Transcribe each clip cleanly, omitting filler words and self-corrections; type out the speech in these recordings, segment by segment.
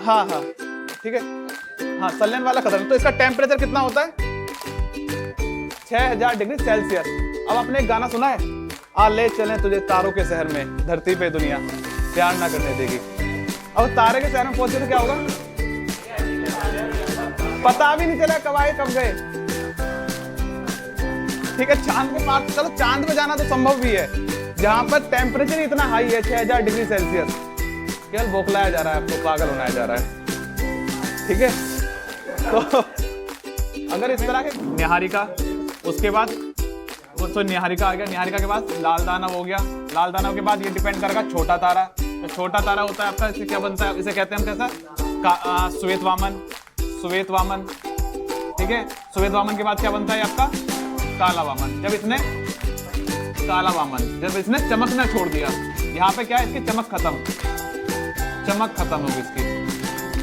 हाँ हाँ ठीक है, हाँ संलयन वाला खत्म। तो इसका टेम्परेचर कितना होता है? 6000 डिग्री सेल्सियस। अब आपने एक गाना सुना है, आ ले चलें तुझे तारों के शहर में, धरती पे दुनिया प्यार ना करने देगी। अब तारे के शहर में पहुंचे तो क्या होगा? पता भी नहीं चला कब आए कब गए। ठीक है, चांद के पास, चलो चांद पे जाना तो संभव भी है, जहां पर टेम्परेचर इतना हाई है 6000 डिग्री सेल्सियस। केवल बौखलाया जा रहा है आपको, पागल बनाया जा रहा है। ठीक है, तो अगर इस तरह के निहारिका, उसके बाद वो तो निहारिका आ गया, निहारिका के बाद लाल दानव हो गया, लाल दानव के बाद ये डिपेंड करेगा छोटा तारा। तो छोटा तारा होता है आपका, इसे क्या बनता है? इसे कहते हैं हम कैसा? श्वेत वामन, श्वेत वामन। ठीक है, श्वेत वामन के बाद क्या बनता है आपका? काला वामन। जब इसने काला वामन, जब इसने चमकना छोड़ दिया, यहाँ पे क्या है? इसकी चमक खत्म, चमक खत्म होगी इसकी।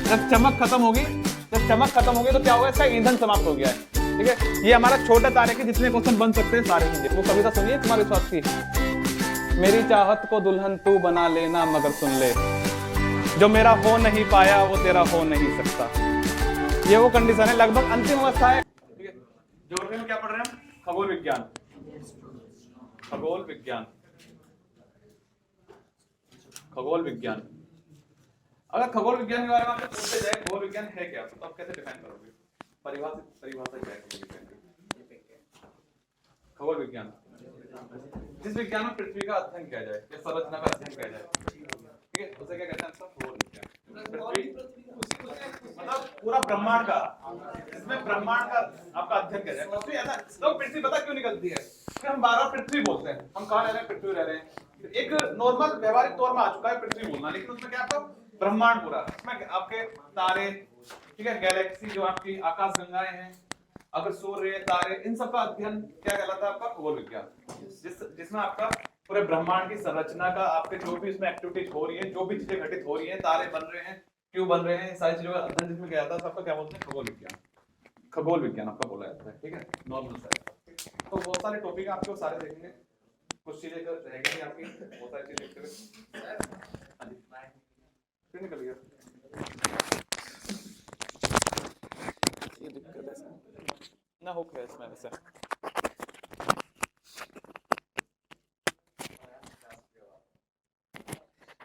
जब चमक खत्म होगी, जब चमक खत्म होगी तो क्या होगा? इसका ईंधन समाप्त हो गया है। ठीक है, ये हमारा छोटे तारे के जितने क्वेश्चन बन सकते हैं सारे चीजें। वो कविता सुनिए कुमार विश्वास की, मेरी चाहत को दुल्हन तू बना लेना मगर सुन ले, जो मेरा हो नहीं पाया वो तेरा हो नहीं सकता। ये वो कंडीशन है, लगभग अंतिम अवस्था है। ठीक है, ज्योग्राफी में क्या पढ़ रहे हैं हम? खगोल विज्ञान, खगोल विज्ञान, खगोल विज्ञान। अगर खगोल विज्ञान के बारे में आपसे पूछते जाए खगोल विज्ञान है क्या, तो आप कैसे डिफाइन करोगे? परिभाषा क्या है खगोल विज्ञान की? खगोल विज्ञान जिस विज्ञान में पृथ्वी का अध्ययन किया जाए या संरचना का अध्ययन किया जाए, ठीक है, उसे क्या कहते हैं? खगोल विज्ञान। पृथ्वी मतलब पूरा ब्रह्मांड का, इसमें ब्रह्मांड का आपका अध्ययन किया जाए। पृथ्वी ऐसा, तो पृथ्वी पता क्यों निकलती है? कि हम बार-बार पृथ्वी बोलते हैं, हम कहाँ रह रहे हैं? पृथ्वी रह रहे हैं। एक नॉर्मल व्यवहारिक तौर में आ चुका है पृथ्वी बोलना, लेकिन उसमें क्या आपका ब्रह्मांड पूरा, उसमें आपके तारे, ठीक है, गैलेक्सी जो आपकी आकाश गंगाएं हैं, अगर सूर्य, तारे, इन सब का अध्ययन क्या कहलाता है? आपका खगोल विज्ञान। जिसमें आपका पूरे ब्रह्मांड की संरचना का, आपके जो भी इसमें एक्टिविटीज हो रही है, जो भी चीजें घटित हो रही है, तारे बन रहे हैं, क्यों बन रहे हैं, सारी चीजों का अध्ययन जिसमें किया जाता है, सबका क्या बोलते हैं? खगोल विज्ञान। खगोल विज्ञान आपका बोला जाता है। ठीक है, नॉर्मल सा। तो बहुत सारे टॉपिक आपके वो सारे देखेंगे, कुछ चीजें रहेंगी आपकी, बहुत सारी चीजें देखते हुए। फिर निकल गया ये दिक्कत है ना, हो गया इसमें वैसे।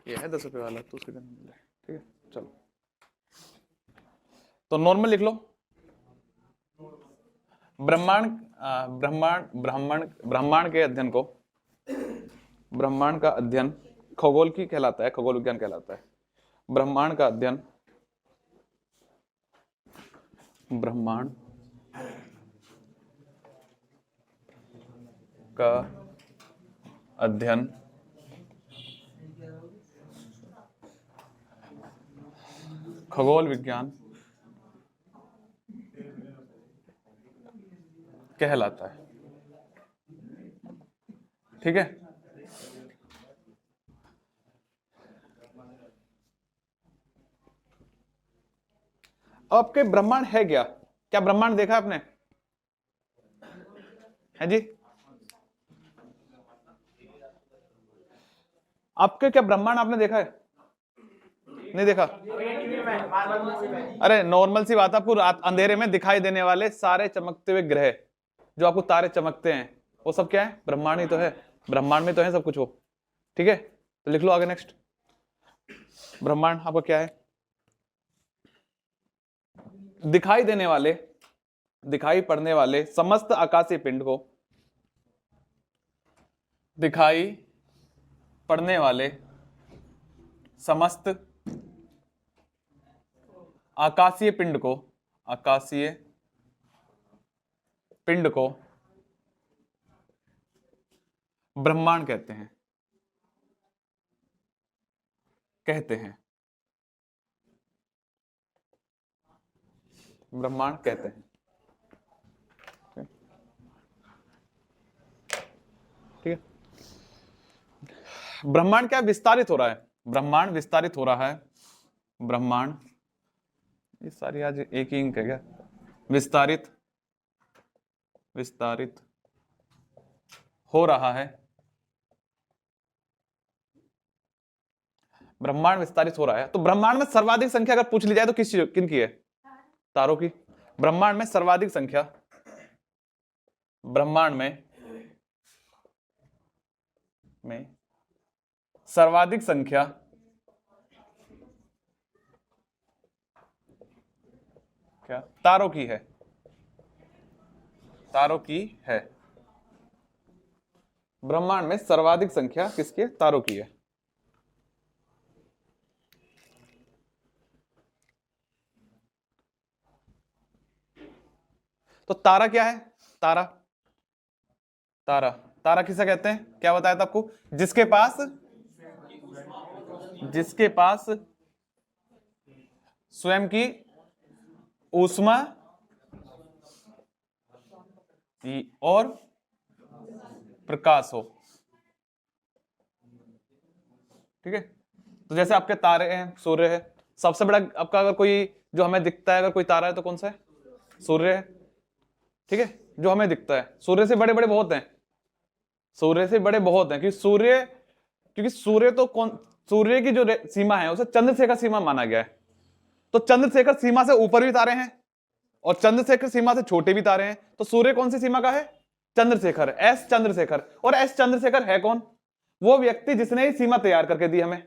ये है 10 रुपए वाला, तो उसके दिन मिल जाए। ठीक है, चलो तो नॉर्मल लिख लो। ब्रह्मांड ब्रह्मांड ब्रह्मांड ब्रह्मांड के अध्ययन को, ब्रह्मांड का अध्ययन खगोल की कहलाता है, खगोल विज्ञान कहलाता है। ब्रह्मांड का अध्ययन, ब्रह्मांड का अध्ययन खगोल विज्ञान कहलाता है। ठीक है, आपके ब्रह्मांड है क्या? क्या ब्रह्मांड देखा आपने? है जी, आपके क्या ब्रह्मांड आपने देखा है? नहीं देखा? अरे नॉर्मल सी बात, आपको अंधेरे में दिखाई देने वाले सारे चमकते हुए ग्रह, जो आपको तारे चमकते हैं, वो सब क्या है? ब्रह्मांड ही तो है। ब्रह्मांड में तो है सब कुछ वो। ठीक है, तो लिख लो आगे नेक्स्ट। ब्रह्मांड आपका क्या है? दिखाई देने वाले, दिखाई पड़ने वाले समस्त आकाशीय पिंड को, दिखाई पड़ने वाले समस्त आकाशीय पिंड को, आकाशीय पिंड को ब्रह्मांड कहते हैं, कहते हैं, ब्रह्मांड कहते हैं। ठीक है, ब्रह्मांड क्या विस्तारित हो रहा है? ब्रह्मांड विस्तारित हो रहा है। ब्रह्मांड, ये सारी आज एक ही इंक है क्या? विस्तारित, विस्तारित हो रहा है। ब्रह्मांड विस्तारित हो रहा है। तो ब्रह्मांड में सर्वाधिक संख्या अगर पूछ ली जाए तो किस चीज किन की है? तारों की। ब्रह्मांड में सर्वाधिक संख्या, ब्रह्मांड में सर्वाधिक संख्या क्या तारों की है? तारों की है। ब्रह्मांड में सर्वाधिक संख्या किसकी है? तारों की है। तो तारा क्या है? तारा, तारा, तारा किसे कहते हैं? क्या बताया था आपको? जिसके पास स्वयं की ऊष्मा और प्रकाश हो। ठीक है, तो जैसे आपके तारे हैं, सूर्य है, सबसे बड़ा आपका अगर कोई जो हमें दिखता है, अगर कोई तारा है तो कौन सा है? सूर्य है। ठीक है, जो हमें दिखता है। सूर्य से बड़े बड़े बहुत हैं, सूर्य से बड़े बहुत हैं, क्योंकि सूर्य तो सूर्य की जो सीमा है उसे चंद्रशेखर सीमा माना गया है। तो चंद्रशेखर सीमा से ऊपर भी तारे हैं और चंद्रशेखर सीमा से छोटे भी तारे हैं। तो सूर्य कौन सी सीमा का है? चंद्रशेखर, एस चंद्रशेखर। और एस चंद्रशेखर है कौन? वो व्यक्ति जिसने ये सीमा तैयार करके दी हमें,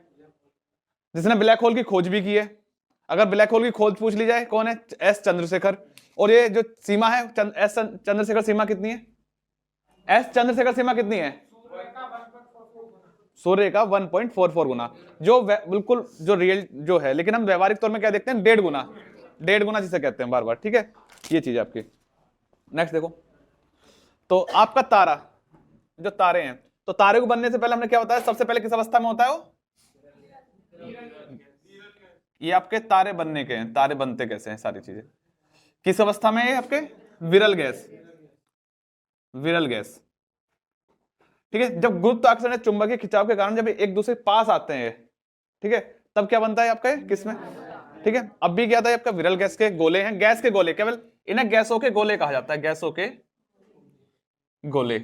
जिसने ब्लैक होल की खोज भी की है। अगर ब्लैक होल की खोज पूछ ली जाए, कौन है? एस चंद्रशेखर। और ये जो सीमा है एस चंद्रशेखर सीमा कितनी है? एस चंद्रशेखर सीमा कितनी है? सूर्य का 1.44 गुना, जो बिल्कुल जो रियल जो है, लेकिन हम व्यवहारिक तौर में क्या देखते हैं? 1.5 गुना, 1.5 गुना जिसे कहते हैं बार बार। ठीक है, ये चीज आपकी। नेक्स्ट देखो, तो आपका तारा, जो तारे हैं, तो तारे को बनने से पहले हमने क्या बताया? सबसे पहले किस अवस्था में होता है वो? ये आपके तारे बनने के हैं, तारे बनते कैसे हैं, सारी चीजें किस अवस्था में है? आपके विरल गैस, विरल गैस। ठीक है, जब गुरुत्वाकर्षण चुंबकीय खिंचाव के कारण जब एक दूसरे के पास आते हैं, ठीक है, तब क्या बनता है आपका? किसमें? ठीक है, अब भी क्या था? आपका विरल गैस के गोले हैं, गैस के गोले, केवल इन्हें गैसों के गोले कहा जाता है, गैसों के गोले।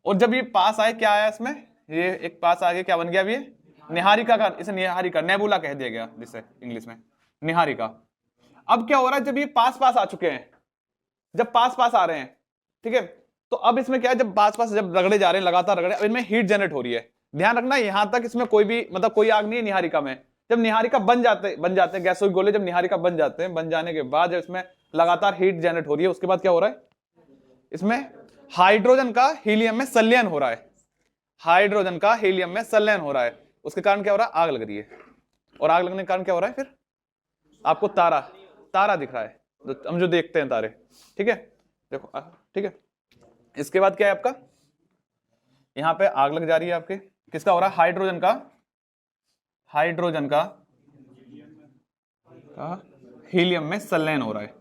और जब ये पास आए, क्या आया इसमें? ये एक पास आगे क्या बन गया? अभी निहारिका का, इसे निहारिका, नेबुला कह दिया गया जिसे इंग्लिश में, निहारिका। अब क्या हो रहा है? जब ये पास पास आ चुके हैं, जब पास पास आ रहे हैं, ठीक है, तो अब इसमें क्या है? जब पास पास जब रगड़े जा रहे हैं, लगातार रगड़े, अब इनमें हीट जनरेट हो रही है। ध्यान रखना, यहां तक इसमें कोई भी मतलब कोई आग नहीं है निहारिका में। जब निहारिका बन जाते हैं गैसों के गोले, जब निहारिका बन जाते हैं, बन जाने के बाद जब इसमें लगातार हीट जनरेट हो रही है, उसके बाद क्या हो रहा है? इसमें हाइड्रोजन का हीलियम में संलयन हो रहा है, हाइड्रोजन का हीलियम में संलयन हो रहा है। उसके कारण क्या हो रहा है? आग लग रही है। और आग लगने के कारण क्या हो रहा है? फिर आपको तारा, तारा दिख रहा है, हम जो देखते हैं तारे। ठीक है, देखो, ठीक है। इसके बाद क्या है आपका? यहां पे आग लग जा रही है आपके, किसका हो रहा है? हाइड्रोजन का, हाइड्रोजन का हीलियम में संलयन हो रहा है,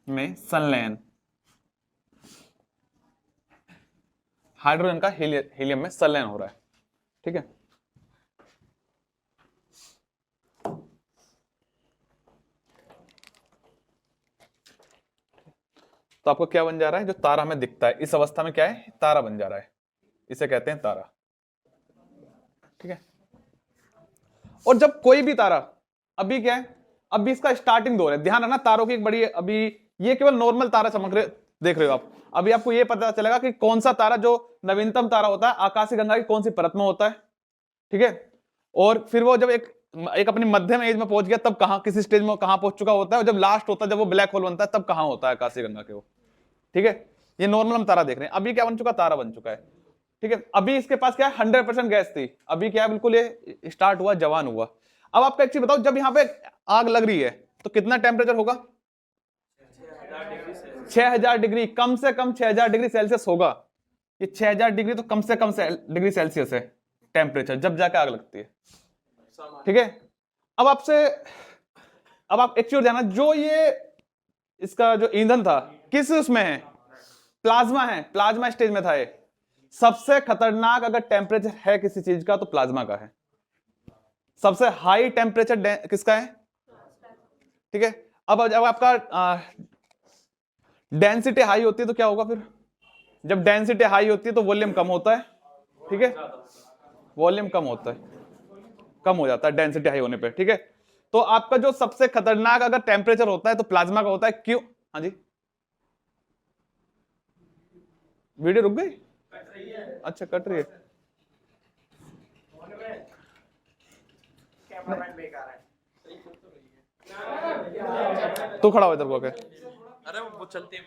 में संलयन, हाइड्रोजन का हीलियम में संलयन हो रहा है। ठीक है, तो आपको क्या बन जा रहा है? जो तारा हमें दिखता है, इस अवस्था में क्या है? तारा बन जा रहा है, इसे कहते हैं तारा। ठीक है, और जब कोई भी तारा, अभी क्या है? अभी इसका स्टार्टिंग दौर है। ध्यान रखना, तारों की एक बड़ी, अभी ये केवल नॉर्मल तारा चमक रहे देख रहे हो आप। अभी आपको ये पता चलेगा कि कौन सा तारा जो नवीनतम तारा होता है, आकाशीय गंगा की कौन सी परत में होता है। ठीक है, और फिर वो जब एक अपनी मध्यम एज में पहुंच गया, तब कहां, किसी स्टेज में कहां पहुंच चुका होता है, और जब लास्ट होता है, जब वो ब्लैक होल बनता है, तब कहां होता है आकाशीय गंगा के वो। ठीक है, ये नॉर्मल हम तारा देख रहे हैं। अभी क्या बन चुका? तारा बन चुका है। ठीक है, अभी इसके पास क्या है? 100% गैस थी। अभी क्या है? बिल्कुल ये स्टार्ट हुआ, जवान हुआ। अब आपका एक चीज बताओ, जब यहां पे आग लग रही है तो कितना टेम्परेचर होगा? 6000 डिग्री, कम से कम 6000 डिग्री सेल्सियस होगा। ये 6000 डिग्री तो कम से कम डिग्री सेल्सियस है टेम्परेचर, जब जाके आग लगती है। ठीक है, अब आप एक चीज जानना, जो ये इसका जो ईंधन था, किस उसमें है? प्लाज्मा है, प्लाज्मा स्टेज में था ये। सबसे खतरनाक अगर टेम्परेचर है किसी चीज का तो प्लाज्मा का है। सबसे हाई टेम्परेचर किसका है? ठीक है, अब जब आपका डेंसिटी हाई होती है तो क्या होगा? फिर जब डेंसिटी हाई होती है तो वॉल्यूम कम होता है, ठीक है, वॉल्यूम कम होता है, कम हो जाता है डेंसिटी हाई होने पे। ठीक है, तो आपका जो सबसे खतरनाक अगर टेम्परेचर होता है तो प्लाज्मा का होता है। क्यों? हाँ जी, वीडियो रुक गई? अच्छा, कट रही है। तू खड़ा हो इधर को। अरे वो चलती है,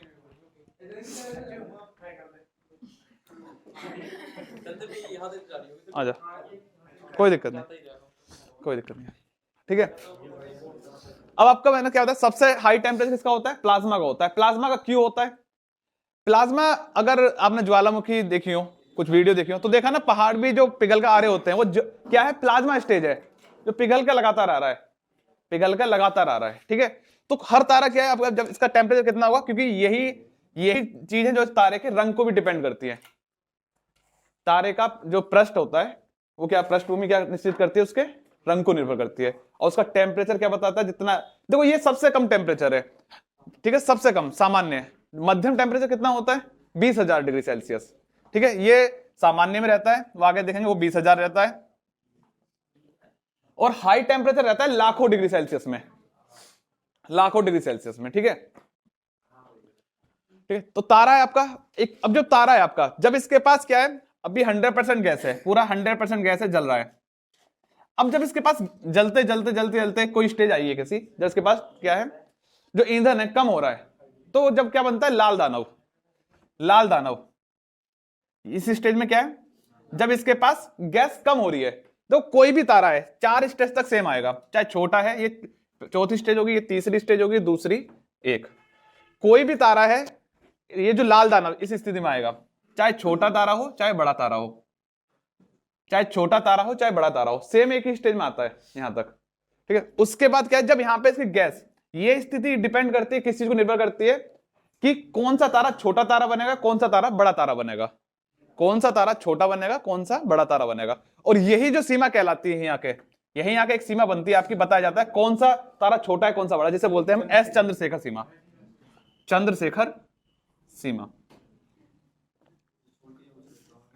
आजा, कोई दिक्कत नहीं, कोई दिक्कत नहीं। ठीक है, अब आपका मैंने क्या होता है, सबसे हाई टेम्परेचर किसका होता है? प्लाज्मा का होता है। प्लाज्मा का क्यों होता है? प्लाज्मा, अगर आपने ज्वालामुखी देखी हो, कुछ वीडियो देखी हो, तो देखा ना पहाड़ भी जो पिघल कर आ रहे होते हैं, वो क्या है? प्लाज्मा स्टेज है, जो पिघल कर लगातार आ रहा है, पिघल कर लगातार आ रहा है। ठीक है, तो हर तारा क्या है आपका, जब इसका टेम्परेचर कितना होगा, क्योंकि यही चीज है जो इस तारे के रंग को भी डिपेंड करती है। तारे का जो पृष्ठ होता है वो क्या, पृष्ठभूमि क्या निश्चित करती है? उसके रंग को निर्भर करती है। और उसका टेम्परेचर क्या बताता है? जितना, देखो ये सबसे कम टेम्परेचर है, ठीक है, सबसे कम सामान्य। मध्यम टेम्परेचर कितना होता है? 20,000 डिग्री सेल्सियस। ठीक है, ये सामान्य में रहता है, वो आगे देखेंगे, वो 20,000 रहता है। और हाई टेम्परेचर रहता है लाखों डिग्री सेल्सियस में, लाखों डिग्री सेल्सियस में। ठीक है, ठीक है, तो तारा है आपका एक। अब जो तारा है आपका, जब इसके पास क्या है, अभी 100% गैस है, पूरा 100% गैस है, जल रहा है। अब जब इसके पास जलते जलते जलते जलते कोई स्टेज आई है किसी, जब इसके पास क्या है, जो ईंधन है कम हो रहा है, तो जब क्या बनता है? लाल दानव। लाल दानव इस स्टेज में क्या है, जब इसके पास गैस कम हो रही है। तो कोई भी तारा है 4 स्टेज तक सेम आएगा, चाहे छोटा है, ये चौथी स्टेज होगी, ये तीसरी स्टेज होगी, दूसरी एक। कोई भी तारा है, ये जो लाल दानव इस स्थिति में आएगा, चाहे छोटा तारा हो चाहे बड़ा तारा हो, चाहे छोटा तारा हो चाहे बड़ा तारा हो, सेम एक ही स्टेज में आता है यहां तक। ठीक है, उसके बाद क्या है, जब यहां पे इसकी गैस, ये स्थिति डिपेंड करती है, किस चीज को निर्भर करती है, कि कौन सा तारा छोटा तारा बनेगा, कौन सा तारा बड़ा तारा बनेगा, कौन सा तारा छोटा बनेगा, कौन सा बड़ा तारा बनेगा। और यही जो सीमा कहलाती है, यहाँ के यही यहाँ के एक सीमा बनती है आपकी, बताया जाता है कौन सा तारा छोटा है कौन सा बड़ा, जिसे बोलते हैं हम एस चंद्रशेखर सीमा, चंद्रशेखर सीमा।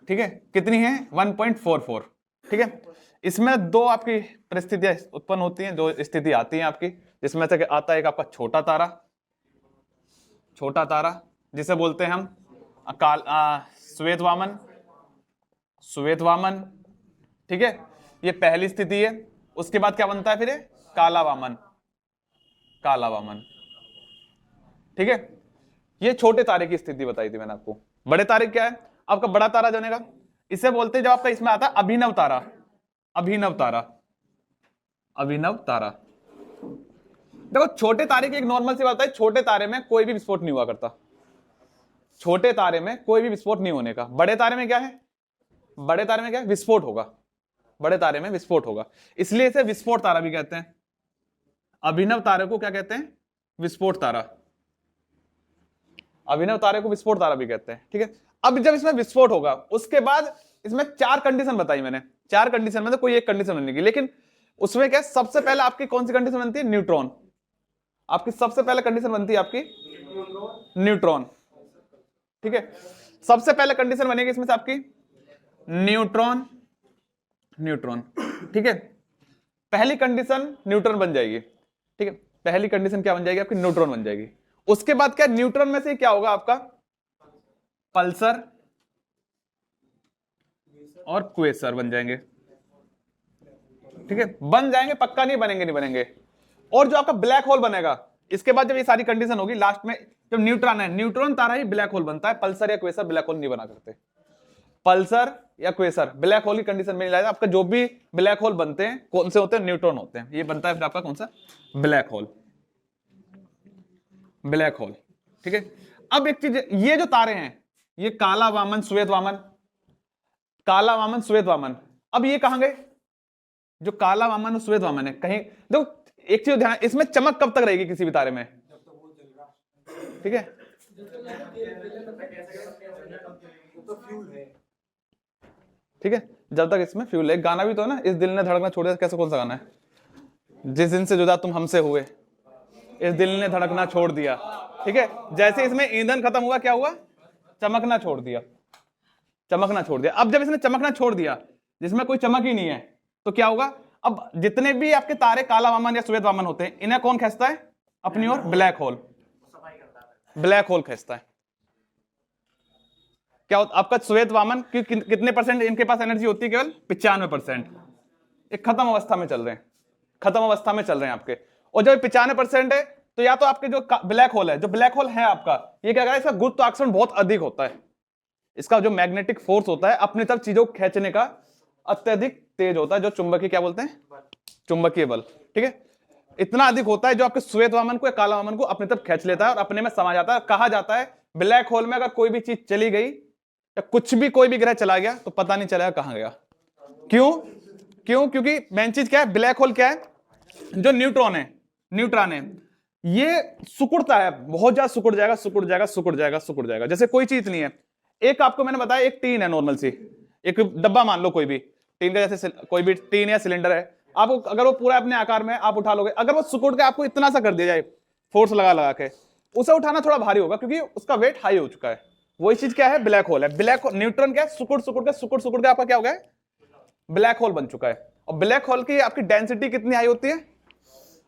ठीक है, कितनी है? 1.44। ठीक है, इसमें दो आपकी परिस्थितियां उत्पन्न होती हैं, दो स्थिति आती हैं आपकी, जिसमें से आता है एक आपका छोटा तारा, छोटा तारा जिसे बोलते हैं हम श्वेत वामन, श्वेत वामन। ठीक है, ये पहली स्थिति है। उसके बाद क्या बनता है फिर? काला वामन, काला वामन। ठीक है, ये छोटे तारे की स्थिति बताई थी मैंने आपको। बड़े तारे क्या है? आपका बड़ा तारा बनेगा, इसे बोलते हैं, जब आपका इसमें आता है अभिनव तारा, अभिनव तारा, अभिनव तारा। देखो छोटे तारे की एक नॉर्मल सी बात है, छोटे तारे में कोई भी विस्फोट नहीं हुआ करता, छोटे तारे में कोई भी विस्फोट नहीं होने का। बड़े तारे में क्या है? बड़े तारे में क्या है? विस्फोट होगा, बड़े तारे में विस्फोट होगा, इसलिए इसे विस्फोट तारा भी कहते हैं। अभिनव तारे को क्या कहते हैं? विस्फोट तारा। अभिनव तारे को विस्फोट तारा भी कहते हैं। ठीक है, अब जब इसमें विस्फोट होगा, उसके बाद इसमें 4 कंडीशन बताई मैंने, 4 कंडीशन में तो कोई एक कंडीशन बनेगी, लेकिन उसमें क्या, सबसे पहले आपकी कौन सी कंडीशन बनती है? न्यूट्रॉन। आपकी सबसे पहले कंडीशन बनती है आपकी न्यूट्रॉन। ठीक है, सबसे पहले कंडीशन बनेगी इसमें से आपकी न्यूट्रॉन, न्यूट्रॉन। ठीक है, पहली कंडीशन न्यूट्रॉन बन जाएगी। ठीक है, पहली कंडीशन क्या बन जाएगी आपकी? न्यूट्रॉन बन जाएगी। उसके बाद क्या, न्यूट्रॉन में से क्या होगा आपका? पल्सर और क्वेसर बन जाएंगे। ठीक है, बन जाएंगे, पक्का नहीं बनेंगे, नहीं बनेंगे। और जो आपका ब्लैक होल बनेगा, इसके बाद जब ये सारी कंडीशन होगी, लास्ट में जब न्यूट्रॉन है, न्यूट्रॉन तारा ही ब्लैक होल बनता है, पल्सर या क्वेसर ब्लैक होल नहीं बना करते। पल्सर या क्वेसर ब्लैक होल की कंडीशन में नहीं लाएगा। आपका जो भी ब्लैक होल बनते हैं कौन से होते हैं? न्यूट्रॉन होते हैं। ये बनता है फिर आपका कौन सा? Black hole, black whole. ठीक है, अब एक चीज, ये जो तारे हैं, ये काला वामन, श्वेत वामन, काला वामन, श्वेत वामन, अब ये कहां गए? जो काला वामन और श्वेत वामन है, कहीं देखो एक चीज ध्यान, इसमें चमक कब तक रहेगी किसी भी तारे में? ठीक है, ठीक है, जब तक इसमें फ्यूल है। गाना भी तो है ना, इस दिल ने धड़कना छोड़ दिया, कैसे, कौन सा गाना है? जिस दिन से जुदा तुम हमसे हुए, इस दिल ने धड़कना छोड़ दिया। ठीक है, जैसे इसमें ईंधन खत्म हुआ, क्या हुआ? चमकना छोड़ दिया, चमकना छोड़ दिया। अब जब इसने चमकना छोड़ दिया, जिसमें कोई चमक ही नहीं है, तो क्या होगा? अब जितने भी आपके तारे काला वामन या श्वेत वामन होते हैं, इन्हें कौन खींचता है अपनी ओर? Black hole. ब्लैक होल खींचता है। क्या होता आपका श्वेत वामन की कितने परसेंट इनके पास एनर्जी होती है? केवल 95%। एक खत्म अवस्था में चल रहे हैं, खत्म अवस्था में चल रहे हैं आपके। और जब 95% है, तो या तो आपके जो ब्लैक होल है, जो ब्लैक होल है आपका, ये क्या कर रहा है? इसका गुरुत्वाकर्षण बहुत अधिक होता है, इसका जो मैग्नेटिक फोर्स होता है अपनी तरफ चीजों को खींचने का अत्यधिक तेज होता है, जो चुंबकीय क्या बोलते हैं? चुंबकीय बल। ठीक है, इतना अधिक होता है जो आपके श्वेत वामन को या काला वामन को अपनी तरफ खींच लेता है और अपने में समा जाता है। कहा जाता है ब्लैक होल में अगर कोई भी चीज चली गई या कुछ भी, कोई भी ग्रह चला गया, तो पता नहीं चलेगा कहां गया। क्यों? क्योंकि मेन चीज क्या है? ब्लैक होल क्या है? जो न्यूट्रॉन है, न्यूट्रॉन है, ये सिकुड़ता है, बहुत ज्यादा सिकुड़ जाएगा, सिकुड़ जाएगा, सिकुड़ जाएगा, सिकुड़ जाएगा, जैसे कोई चीज नहीं है। एक आपको मैंने बताया, एक टीन है नॉर्मल सी, एक डब्बा मान लो, कोई भी टीन का, जैसे कोई भी टीन या सिलेंडर है, आपको अगर वो पूरा अपने आकार में आप उठा लोगे, अगर वो सिकुड़ के आपको इतना सा कर दिया जाए फोर्स लगा लगा के, उसे उठाना थोड़ा भारी होगा क्योंकि उसका वेट हाई हो चुका है। वही चीज क्या है? ब्लैक होल है। ब्लैक न्यूट्रॉन क्या है? सिकुड़ सिकुड़ के आपका क्या हो गया? ब्लैक होल बन चुका है। और ब्लैक होल की आपकी डेंसिटी कितनी हाई होती है?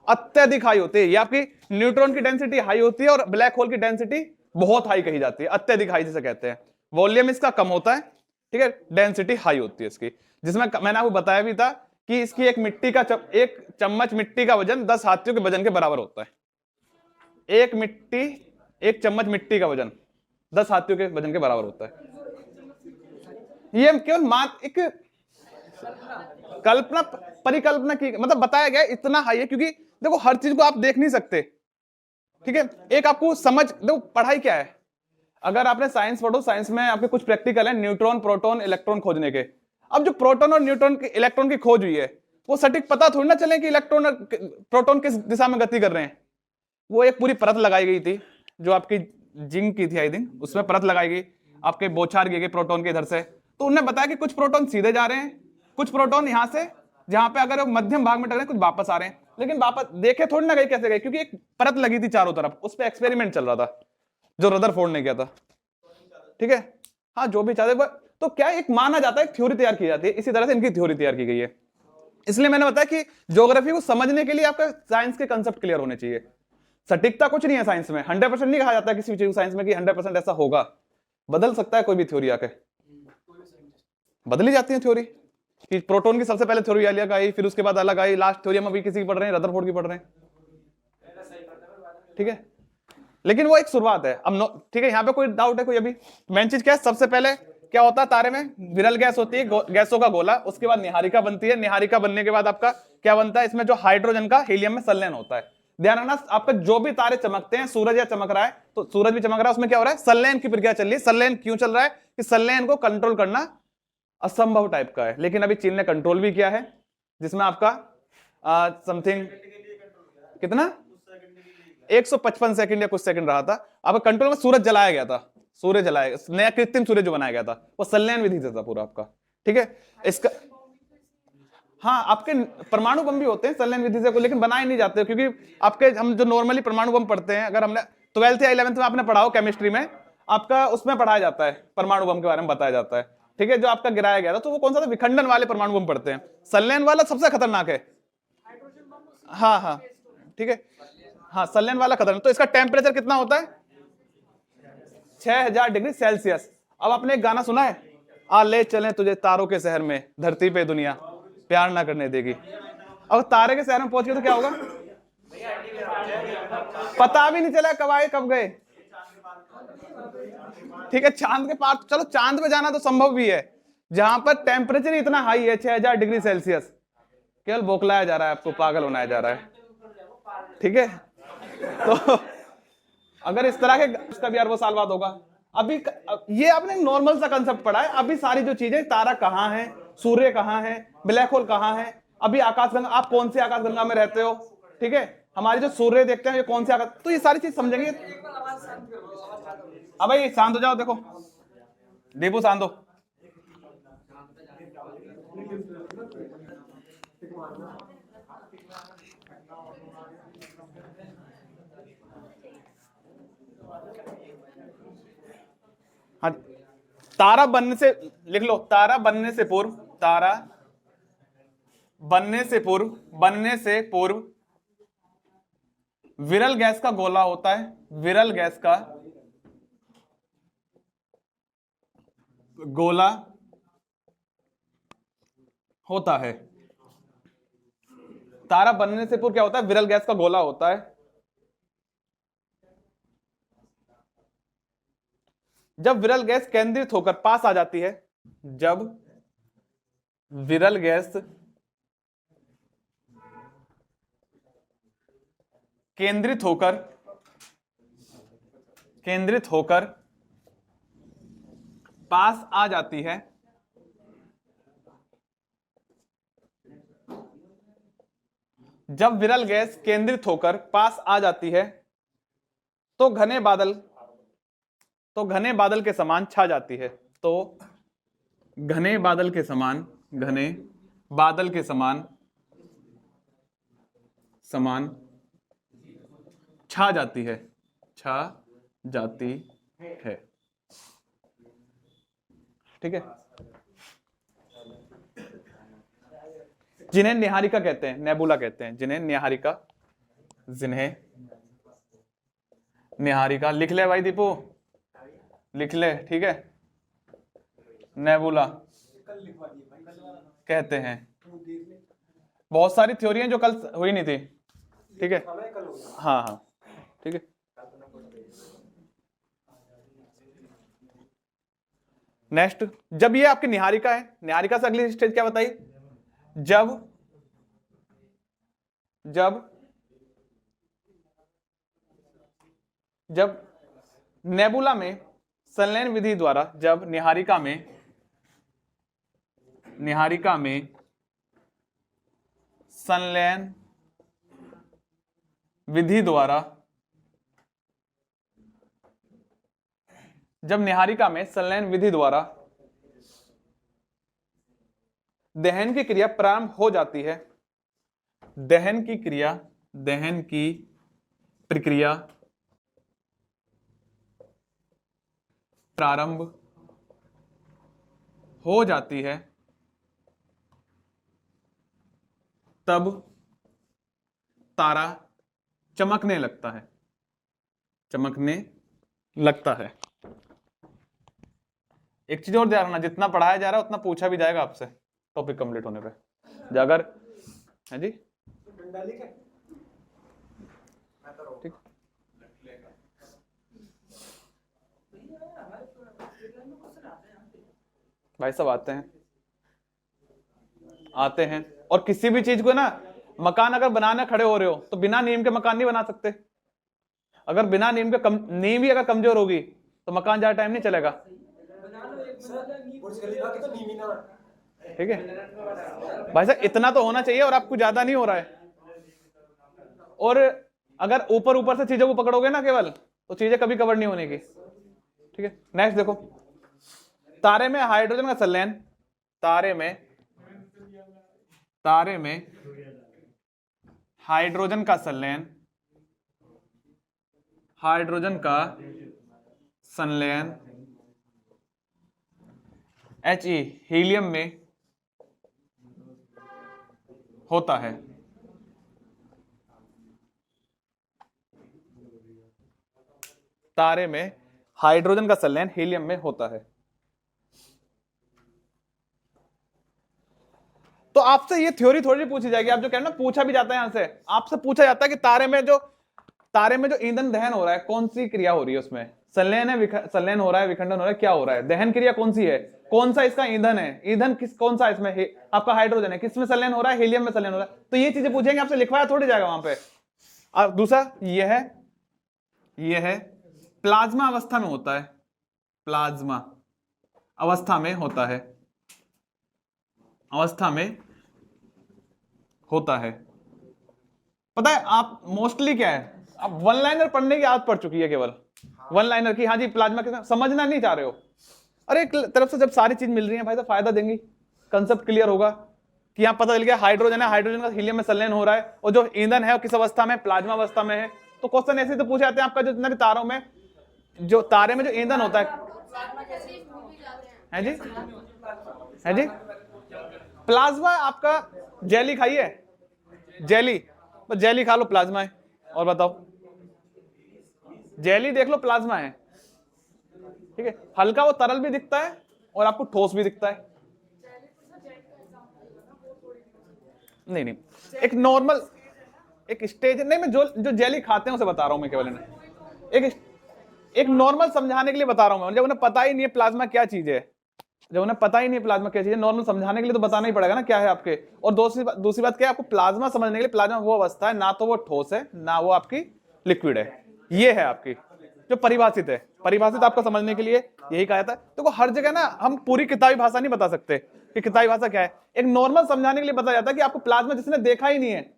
अत्यधिक हाई होती है। ये आपकी न्यूट्रॉन की डेंसिटी हाई होती है और ब्लैक होल की डेंसिटी बहुत हाई कही जाती है, अत्यधिक हाई जिसे कहते हैं। वॉल्यूम इसका कम होता है, ठीक है, डेंसिटी हाई होती है इसकी। जिसमें मैंने आपको बताया भी था कि इसकी एक मिट्टी का एक चम्मच मिट्टी का वजन 10 हाथियों के वजन के बराबर होता है। एक चम्मच मिट्टी का वजन 10 हाथियों के वजन के बराबर होता है। ये केवल मात्र एक कल्पना, परिकल्पना की, मतलब बताया गया इतना हाई है क्योंकि देखो हर चीज को आप देख नहीं सकते, ठीक है। एक आपको समझ, देखो पढ़ाई क्या है, अगर आपने साइंस पढ़ो, साइंस में आपके कुछ प्रैक्टिकल है, न्यूट्रॉन, प्रोटॉन, इलेक्ट्रॉन खोजने के। अब जो प्रोटॉन और न्यूट्रॉन की, इलेक्ट्रॉन की खोज हुई है, वो सटीक पता थोड़ी ना चले कि इलेक्ट्रॉन और प्रोटॉन किस दिशा में गति कर रहे हैं। वो एक पूरी परत लगाई गई थी, जो आपकी जिंक की थी आई थिंक, उसमें परत लगाई गई, आपके बौछार किए गए प्रोटॉन के इधर से। तो उन्होंने बताया कि कुछ प्रोटॉन सीधे जा रहे हैं, कुछ प्रोटॉन यहां से, जहां पे अगर मध्यम भाग में टकरे, कुछ वापस आ रहे हैं। लेकिन वापस देखे थोड़ी ना गए कैसे गए, क्योंकि एक परत लगी थी चारों तरफ, उस पर एक्सपेरिमेंट चल रहा था जो रदरफोर्ड ने किया था, ठीक है। हाँ, जो भी चाहते, तो क्या एक माना जाता है, एक थ्योरी तैयार की जाती है, इसी तरह से इनकी थ्योरी तैयार की गई है। इसलिए मैंने बताया कि ज्योग्राफी को समझने के लिए आपका साइंस के कंसेप्ट क्लियर होने चाहिए। सटीकता कुछ नहीं है साइंस में, 100% नहीं कहा जाता किसी भी चीज साइंस में कि 100% ऐसा होगा। बदल सकता है कोई भी थ्योरी आके, बदली जाती है थ्योरी, कि प्रोटॉन की सबसे पहले थ्योरी अलग आई, फिर उसके बाद अलग आई, लास्ट थ्योरी हम अभी किसी की पढ़ रहे हैं, रदरफोर्ड की पढ़ रहे हैं, ठीक है। लेकिन वो एक शुरुआत है। अब ठीक है, यहाँ पे कोई डाउट है कोई? अभी मेन चीज क्या है, सबसे पहले क्या होता है तारे में? विरल गैस होती है, गैसों का गोला, उसके बाद निहारिका बनती है, निहारिका बनने के बाद आपका क्या बनता है? इसमें जो हाइड्रोजन का हीलियम में संलयन होता है। ध्यान रखना, आपका जो भी तारे चमकते हैं, सूरज या चमक रहा है, तो सूरज भी चमक रहा है, उसमें क्या हो रहा है? संलयन की प्रक्रिया चल रही है। संलयन क्यों चल रहा है? कि संलयन को कंट्रोल करना असंभव टाइप का है, लेकिन अभी चीन ने कंट्रोल भी किया है, जिसमें आपका समथिंग कितना 155 सेकंड या कुछ सेकंड रहा था आपका कंट्रोल में। सूरज जलाया गया था, सूर्य जलाया, नया कृत्रिम सूर्य जो बनाया गया था, वो संलयन विधि से था पूरा आपका, ठीक है। इसका हाँ, आपके परमाणु बम भी होते हैं संलयन विधि से, लेकिन बनाए नहीं जाते, क्योंकि आपके हम जो नॉर्मली परमाणु बम पढ़ते हैं, अगर हमने 12th या 11th में आपने पढ़ा हो केमिस्ट्री में, आपका उसमें पढ़ाया जाता है, परमाणु बम के बारे में बताया जाता है, ठीक है। जो आपका गिराया गया था, तो वो कौन सा था? विखंडन वाले परमाणु बम पढ़ते हैं। संलयन वाला सबसे खतरनाक है, हाँ हाँ, ठीक है, हाँ, संलयन वाला खतरनाक। तो इसका टेम्परेचर कितना होता है? 6000 डिग्री सेल्सियस। अब आपने एक गाना सुना है, आ ले चलें तुझे तारों के शहर में, धरती पे दुनिया प्यार ना करने देगी। अब तारे के शहर में पहुंच गए तो क्या होगा? पता भी नहीं चला कब आए कब गए, ठीक है। चांद के पार, चलो चांद पे जाना तो संभव भी है, जहां पर टेम्परेचर इतना हाई है 6000 डिग्री सेल्सियस, केवल बौखलाया जा रहा है आपको, पागल बनाया जा रहा है, ठीक है। तो अगर इस तरह के, उसका भी अरबों साल बाद होगा। अभी ये आपने नॉर्मल सा कंसेप्ट पढ़ा है, अभी सारी जो चीजें, तारा कहाँ है, सूर्य कहाँ है, ब्लैक होल कहाँ है, अभी आकाशगंगा, आप कौन से आकाशगंगा में रहते हो, ठीक है, हमारे जो सूर्य देखते हैं ये कौन से आकाश, तो ये सारी चीज समझेंगे। अब भाई शांत हो जाओ, देखो दीपू शांत हो। हाँ, तारा बनने से, लिख लो, तारा बनने से पूर्व, तारा बनने से पूर्व विरल गैस का गोला होता है, विरल गैस का गोला होता है। तारा बनने से पूर्व क्या होता है? विरल गैस का गोला होता है। जब विरल गैस केंद्रित होकर पास आ जाती है, जब विरल गैस केंद्रित होकर पास आ जाती है, जब विरल गैस केंद्रित होकर पास आ जाती है तो घने बादल के समान छा जाती है। तो घने बादल के समान छा जाती है, ठीक है। जिन्हें निहारिका कहते हैं, नेबुला कहते हैं, जिन्हें निहारिका लिख ले भाई दीपू, लिख ले, ठीक है। नेबुला कहते हैं। बहुत सारी थ्योरी हैं जो कल हुई नहीं थी, ठीक है। हाँ हाँ, ठीक है। नेक्स्ट, जब ये आपकी निहारिका है, निहारिका से अगली स्टेज क्या बताई? जब नेबुला में संलयन विधि द्वारा, जब निहारिका में संलयन विधि द्वारा, जब निहारिका में संलयन विधि द्वारा दहन की क्रिया प्रारंभ हो जाती है, दहन की प्रक्रिया प्रारंभ हो जाती है, तब तारा चमकने लगता है। एक चीज और ध्यान रखना, जितना पढ़ाया जा रहा है उतना पूछा भी जाएगा आपसे टॉपिक कंप्लीट होने पे। अगर है जी, ठीक, भाई सब आते हैं और किसी भी चीज को ना, मकान अगर बनाने खड़े हो रहे हो तो बिना नींव के मकान नहीं बना सकते। अगर बिना नींव के नींव ही अगर कमजोर होगी तो मकान ज्यादा टाइम नहीं चलेगा, ठीक है भाई साहब। इतना तो होना चाहिए और आपको ज्यादा नहीं हो रहा है। और अगर ऊपर से चीजों को पकड़ोगे ना केवल, तो चीजें कभी कवर नहीं होने की, ठीक है। नेक्स्ट देखो, तारे में हाइड्रोजन का संलयन, तारे में हाइड्रोजन का संलयन He हीलियम में होता है। तारे में हाइड्रोजन का संलयन हीलियम में होता है। तो आपसे ये थ्योरी थोड़ी पूछी जाएगी, आप जो कह रहे हैं ना, पूछा भी जाता है, यहां से आपसे पूछा जाता है कि तारे में जो ईंधन दहन हो रहा है, कौन सी क्रिया हो रही है उसमें? संलयन है, संलयन हो रहा है, विखंडन हो रहा है, क्या हो रहा है? दहन क्रिया कौन सी है? कौन सा इसका ईंधन है? ईंधन कौन सा इसमें? आपका हाइड्रोजन है, किसमें संलयन हो रहा है? हीलियम में संलयन हो रहा है। तो ये चीजें पूछेंगे आपसे, लिखवाया थोड़ी जाएगा वहां पे। अब दूसरा ये है प्लाज्मा अवस्था में होता है, प्लाज्मा अवस्था में होता है। पता है आप मोस्टली क्या है, आप वन लाइनर पढ़ने की आदत पड़ चुकी है, केवल वन लाइनर की। हाँ जी, प्लाज्मा के समझना नहीं चाह रहे हो। अरे एक तरफ से जब सारी चीज मिल रही है भाई, तो फायदा देंगी, कंसेप्ट क्लियर होगा कि यहां पता चल गया हाइड्रोजन है, हाइड्रोजन का हीलियम में संलयन हो रहा है, और जो ईंधन है वो किस अवस्था में? प्लाज्मा अवस्था में है। तो क्वेश्चन ऐसे तो पूछे जाते हैं आपका, जो जितना तारों में, जो तारे में जो ईंधन होता है, है जी, है जी। प्लाज्मा आपका जेली खाइए, जेली, बस जेली खा लो, प्लाज्मा है। और बताओ, जेली देख लो, प्लाज्मा है। ठीक है, हल्का वो तरल भी दिखता है और आपको ठोस भी दिखता है। नहीं नहीं, एक नॉर्मल, एक स्टेज नहीं, मैं जो जो जेली खाते हैं उसे बता रहा हूं मैं केवल एक एक नॉर्मल समझाने के लिए बता रहा हूं मैं। जब उन्हें पता ही नहीं है प्लाज्मा क्या चीज है, जब उन्हें पता ही नहीं है प्लाज्मा क्या चीज है, नॉर्मल समझाने के लिए तो बताना ही पड़ेगा ना क्या है आपके। और दूसरी बात क्या है, आपको प्लाज्मा समझने के लिए, प्लाज्मा वो अवस्था है ना तो वो ठोस है ना वो आपकी लिक्विड है, ये है आपकी जो परिभाषित है। परिभाषित आपको समझने के लिए यही कहा जाता है। तो हर जगह ना हम पूरी किताबी भाषा नहीं बता सकते कि किताबी भाषा क्या है, एक नॉर्मल समझाने के लिए बताया जाता है कि आपको प्लाज्मा जिसने देखा ही नहीं है,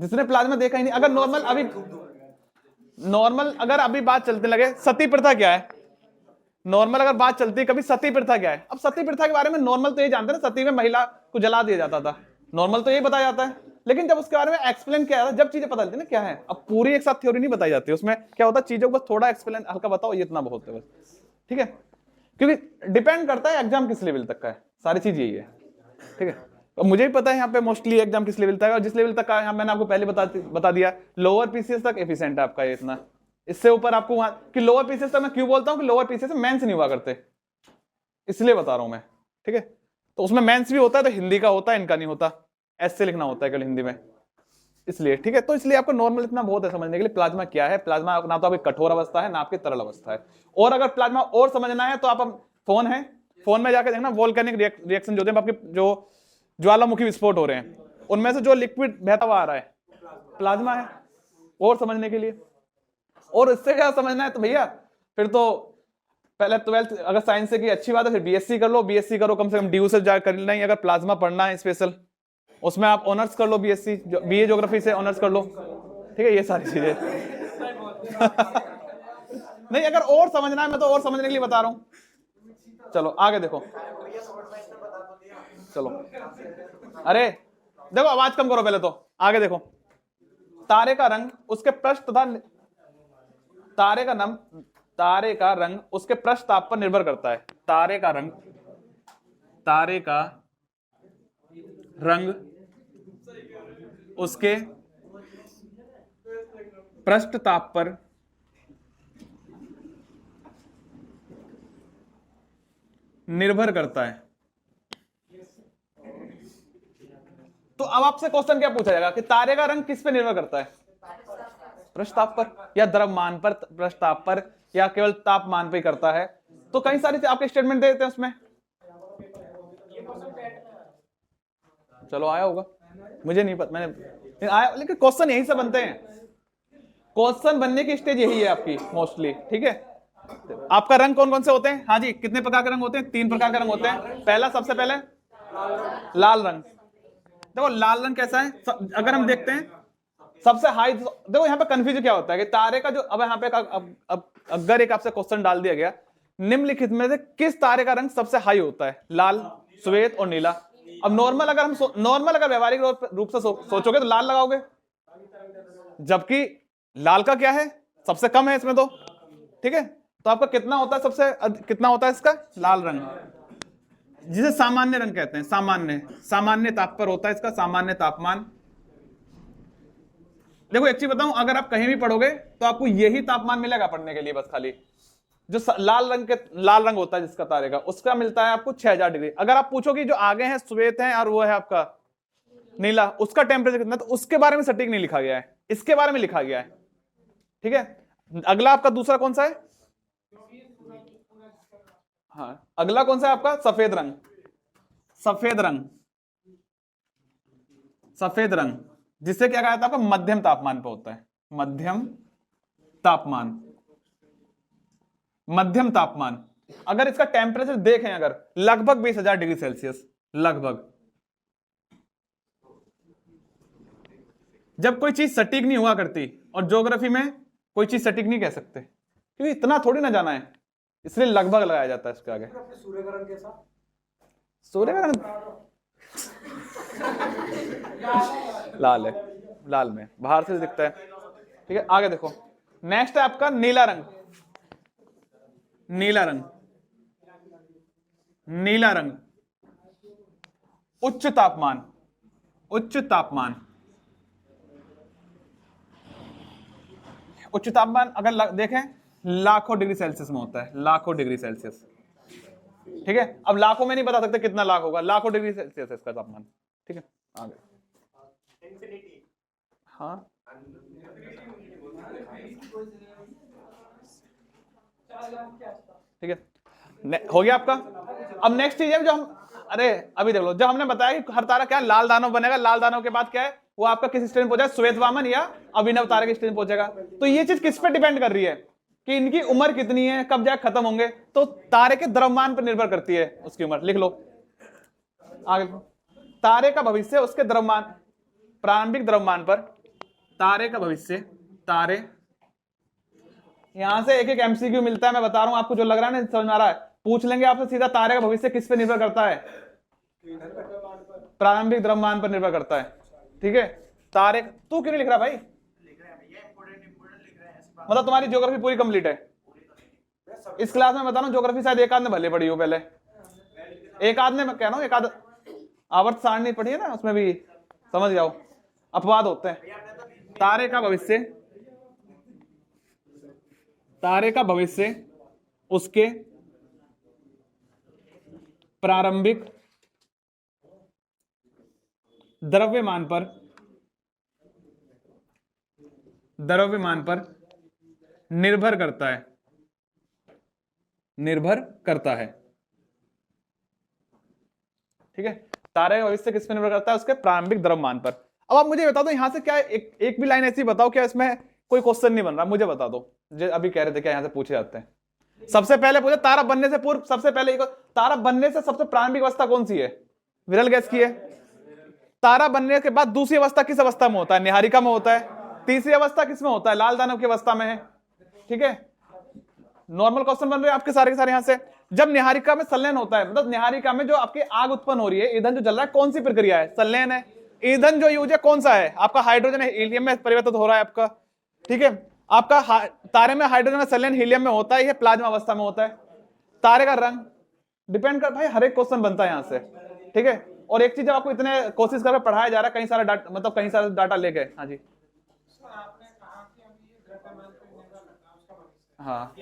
जिसने प्लाज्मा देखा ही नहीं, अगर नॉर्मल अगर अभी बात चलने लगे सती प्रथा क्या है, नॉर्मल अगर बात चलती है कभी सती प्रथा क्या है। अब सती प्रथा के बारे में नॉर्मल तो ये जानते हैं ना, सती में महिला को जला दिया जाता था, नॉर्मल तो ये बताया जाता है। लेकिन जब उसके बारे में एक्सप्लेन किया जाता है, जब चीजें पता चलती है ना क्या है, अब पूरी एक साथ थ्योरी नहीं बताई जाती, उसमें क्या होता है चीजों को बस थोड़ा एक्सप्लेन हल्का बताओ, ये इतना बहुत है बस। ठीक है, क्योंकि डिपेंड करता है एग्जाम किस लेवल तक का है, सारी चीज यही है। ठीक है, तो मुझे भी पता है यहाँ पे मोस्टली एग्जाम किस लेवल तक है, और जिस लेवल तक का यहाँ मैंने आपको पहले बता दिया, लोअर पीसीएस तक एफिशिएंट है आपका ये इतना। इससे ऊपर आपको वहां कि लोअर पीसीएस तक मैं क्यों बोलता हूँ कि लोअर पीसीएस में मेंस नहीं हुआ करते, इसलिए बता रहा हूं मैं। ठीक है, तो उसमें मेंस भी होता है तो हिंदी का होता है, इनका नहीं होता, ऐसे लिखना होता है केवल हिंदी में, इसलिए। ठीक है, तो इसलिए आपको नॉर्मल इतना बहुत है समझने के लिए प्लाज्मा क्या है। प्लाज्मा ना तो आपकी कठोर अवस्था है ना आपकी तरल अवस्था है। और अगर प्लाज्मा और समझना है तो आप फोन है, फोन में जाकर देखना वोल्केनिक रिएक्शन जो होते हैं, आपके जो ज्वालामुखी विस्फोट हो रहे हैं, उनमें से जो लिक्विड बहता हुआ आ रहा है प्लाज्मा है, और समझने के लिए। और इससे क्या समझना है तो भैया फिर तो पहले 12th अगर साइंस से की अच्छी बात है, फिर बीएससी कर लो, बीएससी करो कम से कम ड्यू से जा कर लेना ही, अगर प्लाज्मा पढ़ना है स्पेशल, उसमें आप ऑनर्स कर लो, बीएससी बीए ज्योग्राफी से ऑनर्स कर लो। ठीक है, ये सारी चीजें नहीं, अगर और समझना है मैं तो और समझने के लिए बता रहा हूं। चलो आगे देखो, चलो अरे देखो आवाज कम करो पहले तो, आगे देखो। तारे का रंग उसके पृष्ठ तथा तारे का रंग उसके पृष्ठ ताप पर निर्भर करता है। तारे का रंग उसके पृष्ठ ताप पर निर्भर करता है। तो अब आपसे क्वेश्चन क्या पूछा जाएगा कि तारे का रंग किस पे निर्भर करता है, पृष्ठ ताप पर या द्रव्यमान पर, पृष्ठ ताप पर या केवल तापमान पे ही करता है। तो कई सारी आपके स्टेटमेंट दे देते हैं उसमें, चलो आया होगा, मुझे नहीं पता, मैंने आया, लेकिन क्वेश्चन यही से बनते हैं, क्वेश्चन बनने की स्टेज यही है आपकी मोस्टली। ठीक है, आपका रंग कौन कौन से होते हैं, हाँ जी कितने प्रकार के रंग होते हैं, 3 प्रकार के रंग होते हैं। पहला सबसे पहले लाल रंग। देखो लाल रंग कैसा है, अगर हम देखते हैं सबसे हाई, देखो यहाँ पे कंफ्यूज क्या होता है कि तारे का जो, अब यहाँ पे अब अगर एक आपसे क्वेश्चन डाल दिया गया, निम्नलिखित में से किस तारे का रंग सबसे हाई होता है, लाल, श्वेत और नीला। अब नॉर्मल अगर व्यवहारिक रूप से सोचोगे तो लाल लगाओगे, जबकि लाल का क्या है सबसे कम है इसमें तो। ठीक है, तो आपका कितना होता है, कितना होता है इसका लाल रंग, जिसे सामान्य रंग कहते हैं। सामान्य ताप पर होता है इसका सामान्य तापमान। देखो एक चीज बताऊं, अगर आप कहीं भी पढ़ोगे तो आपको यही तापमान मिलेगा पढ़ने के लिए, बस खाली जो लाल रंग होता है जिसका तारे का, उसका मिलता है आपको 6000 डिग्री। अगर आप पूछोगे जो आगे है श्वेत है और वो है आपका नीला, उसका टेम्परेचर कितना, तो उसके बारे में सटीक नहीं लिखा गया है, इसके बारे में लिखा गया है। ठीक है, अगला आपका दूसरा कौन सा है, हाँ अगला कौन सा है आपका, सफेद रंग, जिससे क्या कहा जाता है आपका मध्यम तापमान पे होता है। मध्यम तापमान अगर इसका टेम्परेचर देखें, अगर लगभग 20,000 डिग्री सेल्सियस, लगभग। जब कोई चीज सटीक नहीं हुआ करती, और ज्योग्राफी में कोई चीज सटीक नहीं कह सकते क्योंकि इतना थोड़ी ना जाना है, इसलिए लगभग लगाया जाता है इसके आगे। सूर्य का रंग कैसा, सूर्य का रंग लाल है, लाल में बाहर से दिखता है। ठीक है, आगे देखो, नेक्स्ट है आपका नीला रंग। नीला रंग, उच्च तापमान, उच्च तापमान, उच्च तापमान अगर देखें लाखों डिग्री सेल्सियस में होता है, लाखों डिग्री सेल्सियस। ठीक है, अब लाखों में नहीं बता सकते कितना लाख होगा, लाखों डिग्री सेल्सियस है इसका तापमान। ठीक है, आगे। हाँ ठीक है, हो गया आपका। अब नेक्स्ट चीज है जो हम, अरे अभी देख लो, जब हमने बताया कि हर तारा क्या लाल दानव बनेगा, लाल दानव के बाद क्या है वो आपका किस स्टेज में पहुंचेगा, श्वेत वामन या अभिनव तारे के स्टेज में पहुंचेगा। तो ये चीज किस पे डिपेंड कर रही है कि इनकी उम्र कितनी है, कब जाके खत्म होंगे, तो तारे के द्रव्यमान पर निर्भर करती है उसकी उम्र। लिख लो आगे, तारे का भविष्य उसके द्रव्यमान, प्रारंभिक द्रव्यमान पर तारे का भविष्य, तारे, यहां से एक एक एमसीक्यू मिलता है, मैं बता रहा हूं आपको, जो लग रहा है ना समझ में आ रहा है, पूछ लेंगे आपसे सीधा, तारे का भविष्य किस पे निर्भर करता है, प्रारंभिक द्रव्यमान पर निर्भर करता है। ठीक है, तारे, तू क्यों नहीं लिख रहा भाई, मतलब तुम्हारी ज्योग्राफी पूरी कंप्लीट है इस क्लास में, बता रहा हूं ज्योग्राफी शायद एक आध ने भले पढ़ी हो, पहले एक आध ने, मैं कह रहा हूं एक आध आवर्त सारणी पढ़ी है ना, उसमें भी समझ जाओ, अपवाद होते हैं। तारे का भविष्य, तारे का भविष्य उसके प्रारंभिक द्रव्यमान पर, द्रव्यमान पर निर्भर करता है, निर्भर करता है। ठीक है, तारे का भविष्य किस पे निर्भर करता है, उसके प्रारंभिक द्रव्यमान पर। अब आप मुझे बता दो यहां से क्या एक भी लाइन ऐसी बताओ, क्या इसमें कोई क्वेश्चन नहीं बन रहा, मुझे बता दो, जो अभी कह रहे थे क्या यहां से पूछे जाते हैं। सबसे पहले पूछे तारा बनने से पूर्व, सबसे पहले तारा बनने से सबसे प्रारंभिक अवस्था कौन सी है, विरल गैस की है। तारा बनने के बाद दूसरी अवस्था किस अवस्था में होता है, निहारिका में होता है। तीसरी अवस्था किस में होता है, लाल दानव की अवस्था में है। ठीक है, नॉर्मल क्वेश्चन बन रहे हैं आपके सारे के सारे यहां से। जब निहारिका में संलयन होता है, मतलब निहारिका में जो आपकी आग उत्पन्न हो रही है, ईंधन जो जल रहा है, कौन सी प्रक्रिया है, संलयन है। ईंधन जो यूज है कौन सा है आपका, हाइड्रोजन हीलियम में परिवर्तित हो रहा है आपका। ठीक है, आपका तारे में हाइड्रोजन में संलयन हीलियम में होता है, यह प्लाज्मा अवस्था में होता है। तारे का रंग डिपेंड कर, भाई हर एक क्वेश्चन बनता है यहां से। ठीक है, और एक चीज जब आपको इतने कोशिश करके पढ़ाया जा रहा है, कई सारा डाटा, मतलब कई सारा डाटा लेके। हाँ जी, हाँ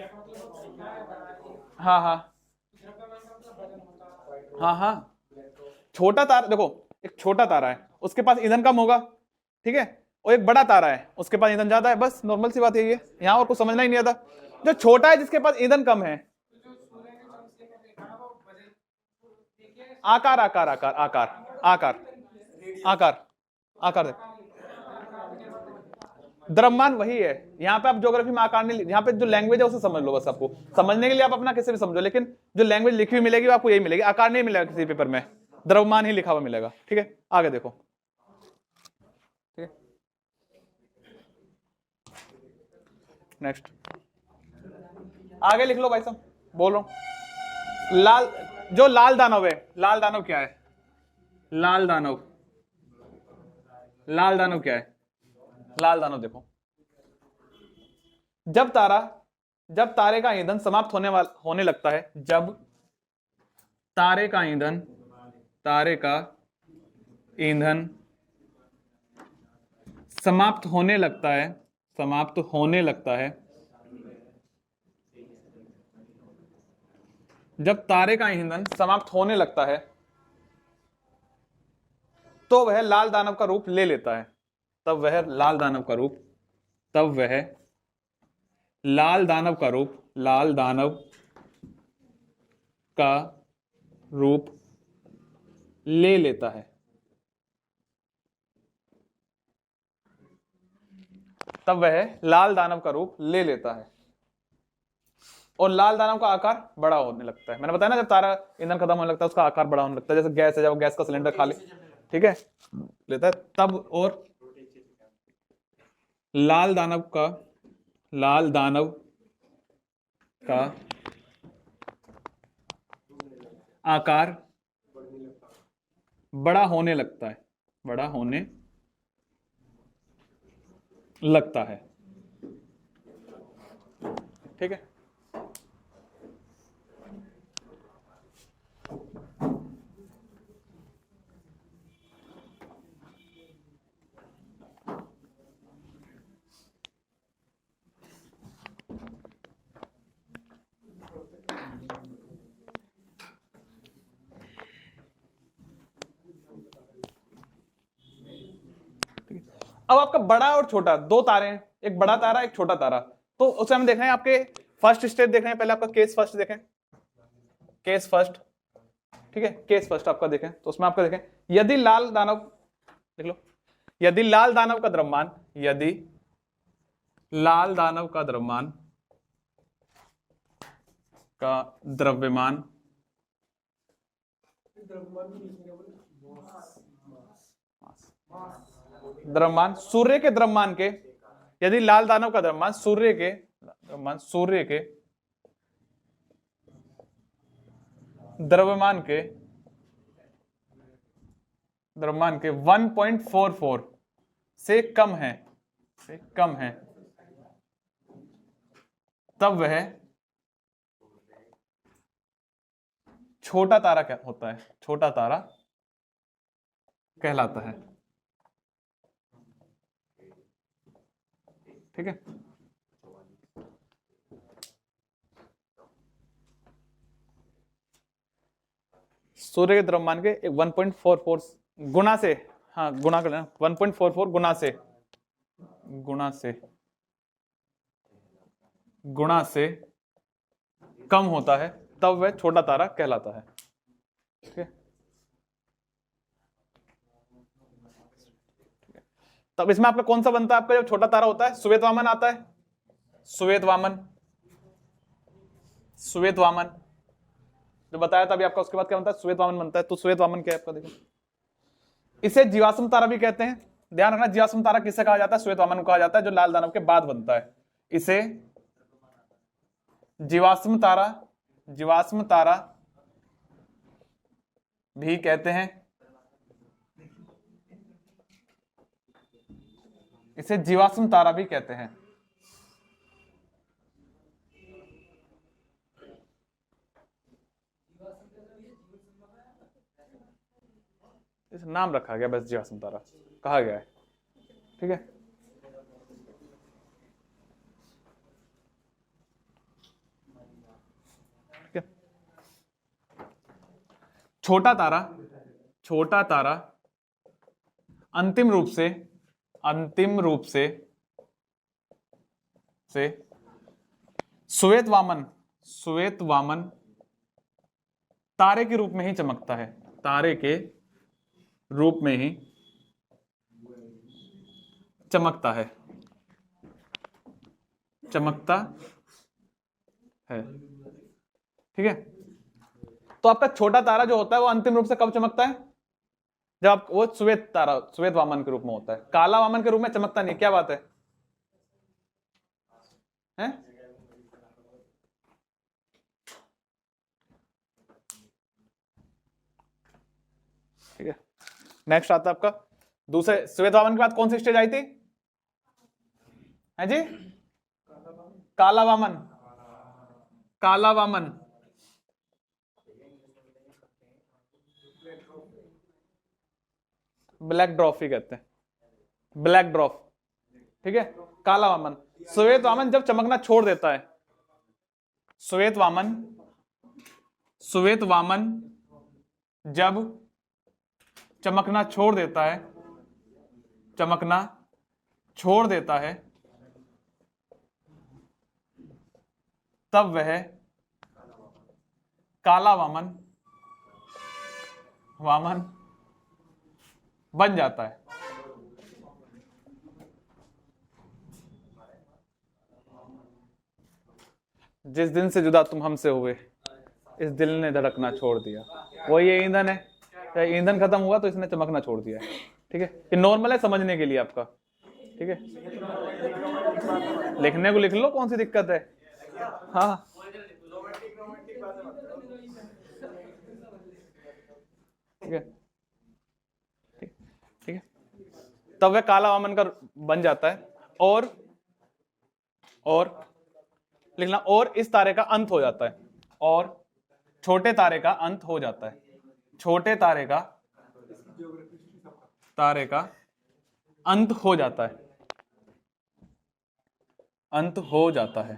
हाँ हाँ हाँ हाँ, छोटा तारा देखो, एक छोटा तारा है उसके पास ईंधन कम होगा, ठीक है, और एक बड़ा तारा है उसके पास ईंधन ज्यादा है, बस नॉर्मल सी बात यही है, यहां और कुछ समझना ही नहीं आता। जो छोटा है जिसके पास ईंधन कम है, आकार आकार आकार आकार आकार आकार आकार द्रव्यमान वही है। यहाँ पे आप ज्योग्राफी में आकार नहीं, यहाँ पे जो लैंग्वेज है उसे समझ लो, बस आपको समझने के लिए आप अपना किसी भी समझो, लेकिन जो लैंग्वेज लिखी हुई मिलेगी आपको यही मिलेगी, आकार नहीं मिलेगा किसी पेपर में, द्रव्यमान ही लिखा हुआ मिलेगा। ठीक है, आगे देखो। ठीक है, नेक्स्ट आगे लिख लो भाई साहब, बोल रहा हूं। लाल, जो लाल दानव है, लाल दानव क्या है, लाल दानव, लाल दानव क्या है, लाल दानव देखो, जब तारे का ईंधन समाप्त होने लगता है, जब तारे का ईंधन समाप्त होने लगता है, जब तारे का ईंधन समाप्त होने लगता है तो वह लाल दानव का रूप ले लेता है, तब वह लाल दानव का रूप ले लेता है। तब वह लाल दानव का रूप ले लेता है और लाल दानव का आकार बड़ा होने लगता है। मैंने बताया ना, जब तारा ईंधन खत्म होने लगता है उसका आकार बड़ा होने लगता है, जैसे गैस है, जब गैस का सिलेंडर खाली, ठीक है, लेता है तब, और लाल दानव का आकार बड़ा होने लगता है, ठीक है। अब आपका बड़ा और छोटा दो तारे हैं, एक बड़ा तारा एक छोटा तारा, तो उसे हम देख रहे हैं आपके फर्स्ट स्टेप देख रहे हैं, पहले आपका केस फर्स्ट देखें, केस फर्स्ट, ठीक है, केस फर्स्ट आपका देखें, तो उसमें आपका देखें यदि लाल दानव, देख लो, यदि लाल दानव का द्रव्यमान, यदि लाल दानव का द्रव्यमान द्रव्यमान सूर्य के द्रव्यमान के, यदि लाल दानव का द्रव्यमान सूर्य के द्रव्यमान के 1.44 से कम है, तब वह छोटा तारा क्या होता है, छोटा तारा कहलाता है। ठीक है, सूर्य के द्रव्यमान के 1.44 गुना से, हाँ गुना कर लेना, 1.44 गुना से कम होता है, तब वह छोटा तारा कहलाता है। ठीक है, तब इसमें आपका कौन सा बनता है, आपका जब छोटा तारा होता है श्वेत वामन आता है, श्वेत वामन जो बताया था अभी आपका, उसके बाद क्या बनता है, श्वेत वामन बनता है। तो श्वेत वामन क्या है आपका, देखो, इसे जीवाश्म तारा भी कहते हैं, ध्यान रखना, जीवाश्म तारा किसे कहा जाता है, श्वेत वामन को कहा जाता है, जो लाल दानव के बाद बनता है। इसे जीवाश्म तारा भी कहते हैं, इसे जीवाश्म तारा भी कहते हैं। इस नाम रखा गया बस, जीवाश्म तारा कहा गया है। ठीक है, ठीक है। छोटा तारा अंतिम रूप से श्वेत वामन तारे के रूप में ही चमकता है, तारे के रूप में ही चमकता है। ठीक है, तो आपका छोटा तारा जो होता है वो अंतिम रूप से कब चमकता है, जब आप वो श्वेत वामन के रूप में होता है, काला वामन के रूप में चमकता नहीं। क्या बात है, हैं? ठीक है, नेक्स्ट आता है आपका दूसरे श्वेत वामन के बाद कौन सी स्टेज आई थी, है जी, काला वामन। ब्लैक ड्रॉफ ही कहते हैं, ब्लैक ड्रॉफ। ठीक है, काला वामन, श्वेत वामन जब चमकना छोड़ देता है, श्वेत वामन जब चमकना छोड़ देता है, तब वह काला वामन बन जाता है। जिस दिन से जुदा तुम हमसे हुए, इस दिल ने धड़कना छोड़ दिया। वो ये ईंधन है, ईंधन खत्म हुआ तो इसने चमकना छोड़ दिया है। ठीक है, ये नॉर्मल है समझने के लिए आपका। ठीक है, लिखने को लिख लो, कौन सी दिक्कत है। हाँ, ठीक है, ठीक है, तब वह काला वामन का बन जाता है। और लिखना, और इस तारे का अंत हो जाता है, और छोटे तारे का अंत हो जाता है, छोटे तारे का अंत हो जाता है,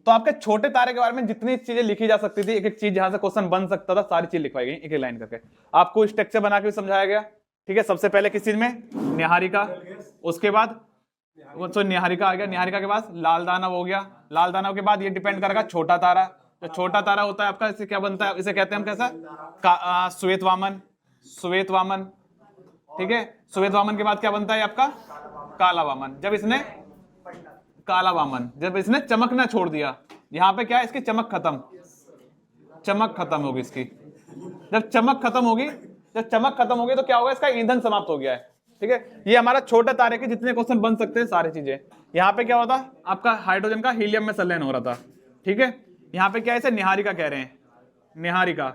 तो आपके छोटे तारे के बारे में जितनी चीजें लिखी जा सकती थी, एक एक चीज जहां से क्वेश्चन बन सकता था, सारी चीज लिखवाई गई एक एक लाइन करके। आपको स्ट्रक्चर बना के भी समझाया गया, ठीक है, सबसे पहले किस चीज में, न्याहारिका, उसके बाद तो न्याहारिका आ गया, न्याहारिका के बाद लाल दानव हो गया, लाल दानव के बाद ये डिपेंड करेगा छोटा तारा, जो छोटा तारा होता है आपका, इसे क्या बनता है, इसे कहते हैं हम कैसा, श्वेत वामन, श्वेत वामन, ठीक है। श्वेत वामन के बाद क्या बनता है आपका, काला वामन। जब इसने काला वामन, जब इसने चमकना छोड़ दिया, यहां पे क्या है, इसकी चमक खत्म, चमक खत्म होगी इसकी। जब चमक खत्म होगी, जब चमक खत्म होगी तो क्या होगा, इसका ईंधन समाप्त हो गया है, ठीक है। ये हमारा छोटे तारे के जितने क्वेश्चन बन सकते हैं सारी चीजें। यहाँ पे क्या होता, आपका हाइड्रोजन का हीलियम में संलयन हो रहा था, ठीक है। यहाँ पे क्या है, इसे निहारिका कह रहे हैं, निहारिका,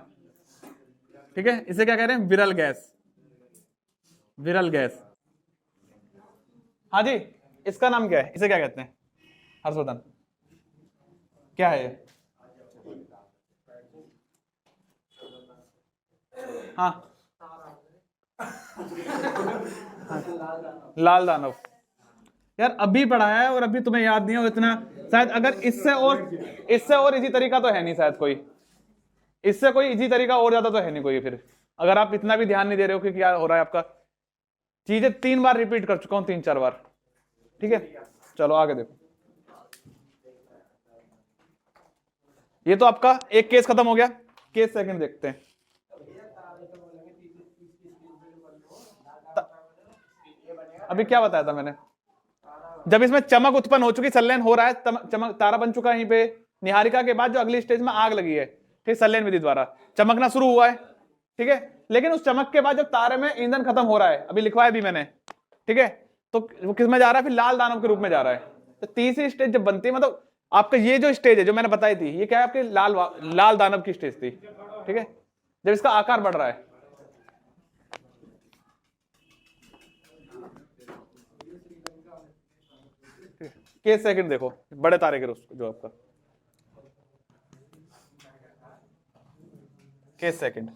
ठीक है। इसे क्या कह रहे हैं, विरल गैस, विरल गैस। हाँ जी, इसका नाम क्या है, इसे क्या कहते हैं हर्षवर्धन, क्या है ये, हाँ लाल दानव। यार अभी पढ़ा है और अभी तुम्हें याद नहीं हो इतना, शायद अगर इससे और इजी तरीका तो है नहीं शायद कोई, इससे कोई इजी तरीका और ज्यादा तो है नहीं कोई। फिर अगर आप इतना भी ध्यान नहीं दे रहे हो कि क्या हो रहा है आपका, चीजें 3 बार रिपीट कर चुका हूं, 3-4 बार, ठीक है। चलो आगे देखो, ये तो आपका एक केस खत्म हो गया, केस सेकंड देखते हैं। अभी क्या बताया था मैंने, जब इसमें चमक उत्पन्न हो चुकी, संलयन हो रहा है, चमक तारा बन चुका है यहीं पे, निहारिका के बाद जो अगली स्टेज में आग लगी है, ठीक, संलयन विधि द्वारा चमकना शुरू हुआ है, ठीक है। लेकिन उस चमक के बाद जब तारे में ईंधन खत्म हो रहा है, अभी लिखवाया भी मैंने, ठीक है, तो वो किस में जा रहा है, फिर लाल दानव के रूप में जा रहा है। तो तीसरी स्टेज जब बनती है, मतलब आपका ये जो स्टेज है जो मैंने बताई थी, ये क्या है, आपकी लाल दानव की स्टेज थी, ठीक है, जब इसका आकार बढ़ रहा है। केस सेकंड देखो, बड़े तारे के जो आपका केस सेकंड,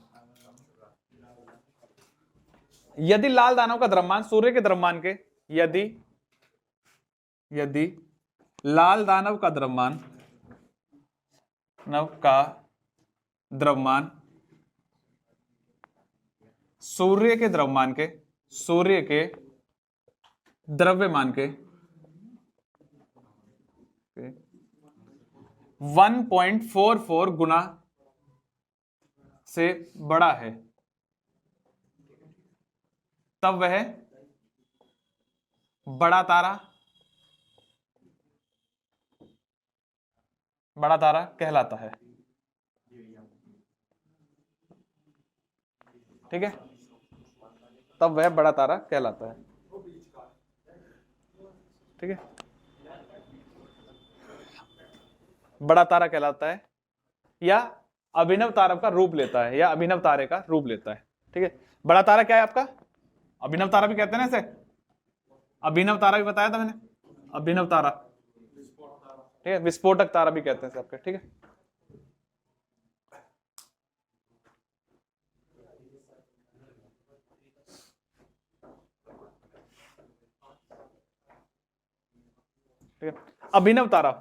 यदि लाल दानव का द्रव्यमान सूर्य के द्रव्यमान के, यदि लाल दानव का द्रव्यमान सूर्य के द्रव्यमान के, सूर्य के द्रव्यमान के 1.44 गुना से बड़ा है, तब वह बड़ा तारा कहलाता है, ठीक है। तब वह बड़ा तारा कहलाता है, ठीक है, बड़ा तारा कहलाता है, या अभिनव तारा का रूप लेता है, या अभिनव तारे का रूप लेता है, ठीक है। बड़ा तारा क्या है आपका, अभिनव तारा भी कहते हैं ना इसे, अभिनव तारा भी बताया था मैंने, अभिनव तारा, ठीक है, विस्फोटक तारा भी कहते हैं सबके, ठीक है। ठीक है, अभिनव तारा,